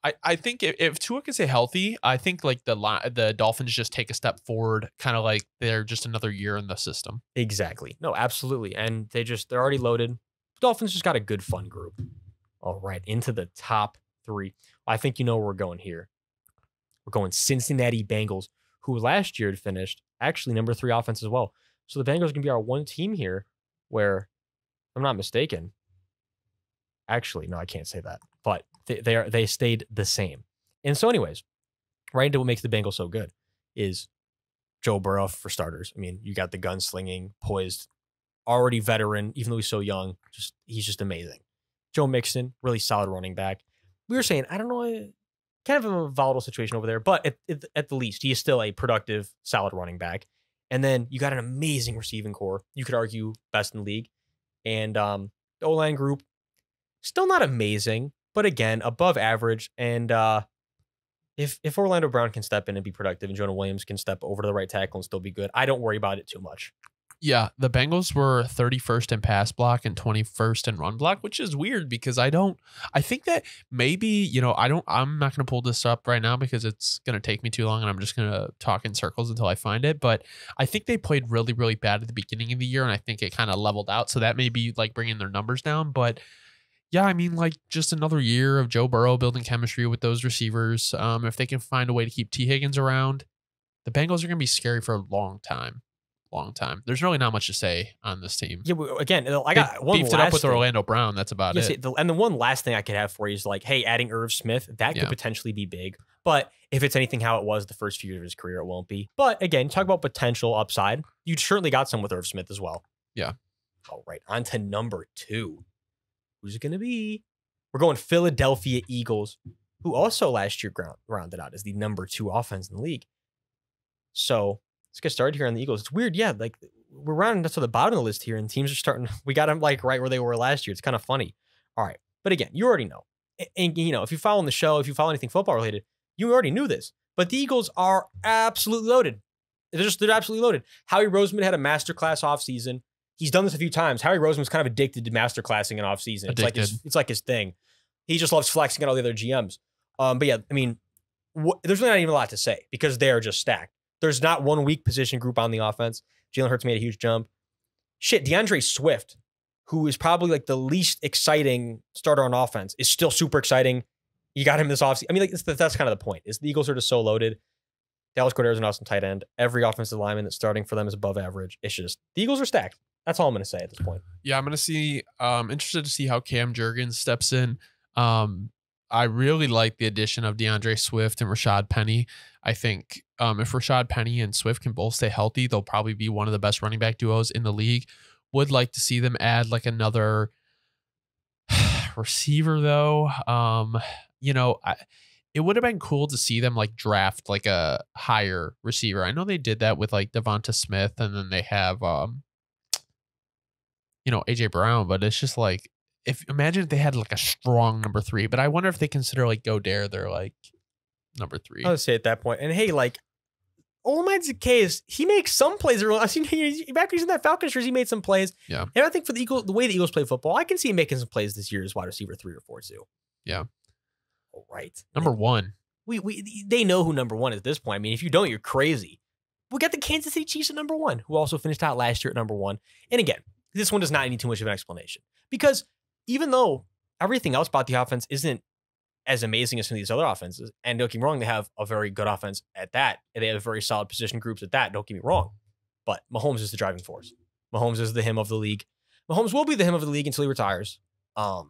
I think if Tua can stay healthy, I think like the Dolphins just take a step forward, kind of like they're just another year in the system. Exactly. No, absolutely. And they're already loaded. Dolphins just got a good, fun group. All right, into the top 3. I think you know where we're going here. We're going Cincinnati Bengals, who last year had finished actually number 3 offense as well. So the Bengals are going to be our one team here where, if I'm not mistaken, actually, no, I can't say that, but they stayed the same. And so anyways, right into what makes the Bengals so good is Joe Burrow for starters. I mean, you got the gunslinging, poised, already veteran, even though he's so young, he's just amazing. Joe Mixon, really solid running back. We were saying, I don't know, kind of a volatile situation over there, but at the least, he is still a productive, solid running back. And then you got an amazing receiving core. You could argue best in the league. And the O-line group, still not amazing, but again, above average. And if Orlando Brown can step in and be productive and Jonah Williams can step over to the right tackle and still be good, I don't worry about it too much. Yeah, the Bengals were 31st in pass block and 21st in run block, which is weird because I think that maybe, I'm not going to pull this up right now because it's going to take me too long and I'm just going to talk in circles until I find it. But I think they played really, really bad at the beginning of the year and I think it kind of leveled out. So that may be like bringing their numbers down. But yeah, I mean, like just another year of Joe Burrow building chemistry with those receivers. If they can find a way to keep T. Higgins around, the Bengals are going to be scary for a long time. There's really not much to say on this team. Yeah, again, I got one beefed it up with Orlando Brown. That's about it. And the one last thing I could have for you is like, hey, adding Irv Smith, that could potentially be big. But if it's anything how it was the first few years of his career, it won't be. But again, talk about potential upside. You certainly got some with Irv Smith as well. Yeah. All right, on to number 2. Who's it going to be? We're going Philadelphia Eagles, who also last year rounded out as the number 2 offense in the league. So let's get started here on the Eagles. It's weird, yeah. Like we're rounding up to the bottom of the list here, and teams are starting. We got them like right where they were last year. It's kind of funny. All right, but again, you already know, and if you follow the show, if you follow anything football related, you already knew this. But the Eagles are absolutely loaded. They're absolutely loaded. Howie Roseman had a masterclass offseason. He's done this a few times. Howie Roseman's kind of addicted to masterclassing in offseason. It's like his thing. He just loves flexing at all the other GMs. But yeah, I mean, there's really not even a lot to say because they are just stacked. There's not one weak position group on the offense. Jalen Hurts made a huge jump. Shit, DeAndre Swift, who is probably like the least exciting starter on offense, is still super exciting. You got him this offseason. I mean, like that's kind of the point. Is the Eagles are just so loaded. Dallas Goedert is an awesome tight end. Every offensive lineman that's starting for them is above average. It's just the Eagles are stacked. That's all I'm going to say at this point. Yeah, I'm going to see. Interested to see how Cam Jurgens steps in. I really like the addition of DeAndre Swift and Rashad Penny. I think if Rashad Penny and Swift can both stay healthy, they'll probably be one of the best running back duos in the league. Would like to see them add like another receiver though. It would have been cool to see them like draft like a higher receiver. I know they did that with like Devonta Smith, and then they have AJ Brown, but it's just like imagine if they had like a strong number 3. But I wonder if they consider like Goedert their like number 3. I would say at that point. And hey, like Olamide Zaccheaus, he makes some plays. I've seen back when he's in that Falcons jersey, he made some plays. Yeah. And I think for the Eagles, the way the Eagles play football, I can see him making some plays this year as wide receiver 3 or 4 too. Yeah. All right. Number 1. They know who number 1 is at this point. I mean, if you don't, you're crazy. We got the Kansas City Chiefs at number 1, who also finished out last year at number 1. And again, this one does not need too much of an explanation because even though everything else about the offense isn't as amazing as some of these other offenses. And don't get me wrong, they have a very good offense at that. And they have very solid position groups at that. Don't get me wrong. But Mahomes is the driving force. Mahomes is the him of the league. Mahomes will be the him of the league until he retires. And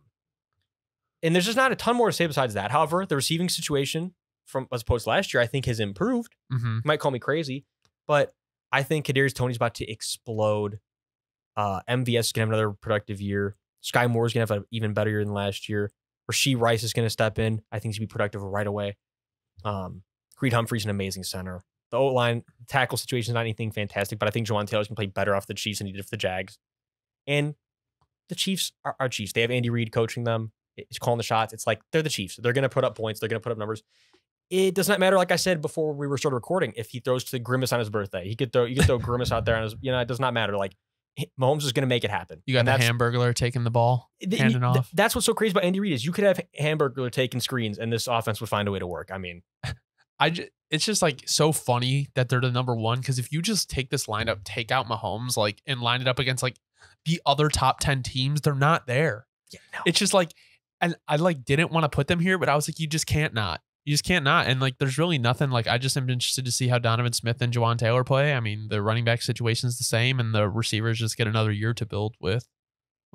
there's just not a ton more to say besides that. However, the receiving situation from as opposed to last year, I think has improved. Mm-hmm. You might call me crazy, but I think Kadarius Toney's about to explode. MVS is going to have another productive year. Sky Moore is going to have an even better year than last year. Rasheed Rice is going to step in. I think he's going to be productive right away. Creed Humphrey's an amazing center. The O-line tackle situation is not anything fantastic, but I think Jawan Taylor's going to play better off the Chiefs than he did for the Jags. And the Chiefs are Chiefs. They have Andy Reid coaching them. He's calling the shots. It's like they're the Chiefs. They're going to put up points. They're going to put up numbers. It does not matter, like I said before we started recording, if he throws to Grimace on his birthday. You could throw Grimace out there on his, it does not matter. Like, Mahomes is going to make it happen. You got the Hamburglar taking the ball, handing off. That's what's so crazy about Andy Reid is you could have Hamburglar taking screens and this offense would find a way to work. I mean, it's just like so funny that they're the number one, because if you just take this lineup, take out Mahomes, like, and line it up against like the other top 10 teams, they're not there. Yeah, no. It's just like, and I like didn't want to put them here, but I was like, you just can't not. You just can't not. And like, there's really nothing. Like, I just am interested to see how Donovan Smith and Jawan Taylor play. I mean, the running back situation is the same, and the receivers just get another year to build with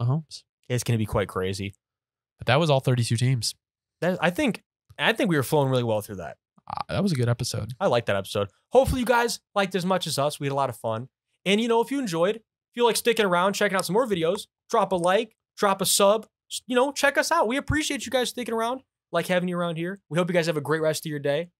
Mahomes. It's going to be quite crazy. But that was all 32 teams. I think we were flowing really well through that. That was a good episode. I like that episode. Hopefully you guys liked as much as us. We had a lot of fun. And if you enjoyed, feel like sticking around, checking out some more videos, drop a like, drop a sub, check us out. We appreciate you guys sticking around, like having you around here. We hope you guys have a great rest of your day.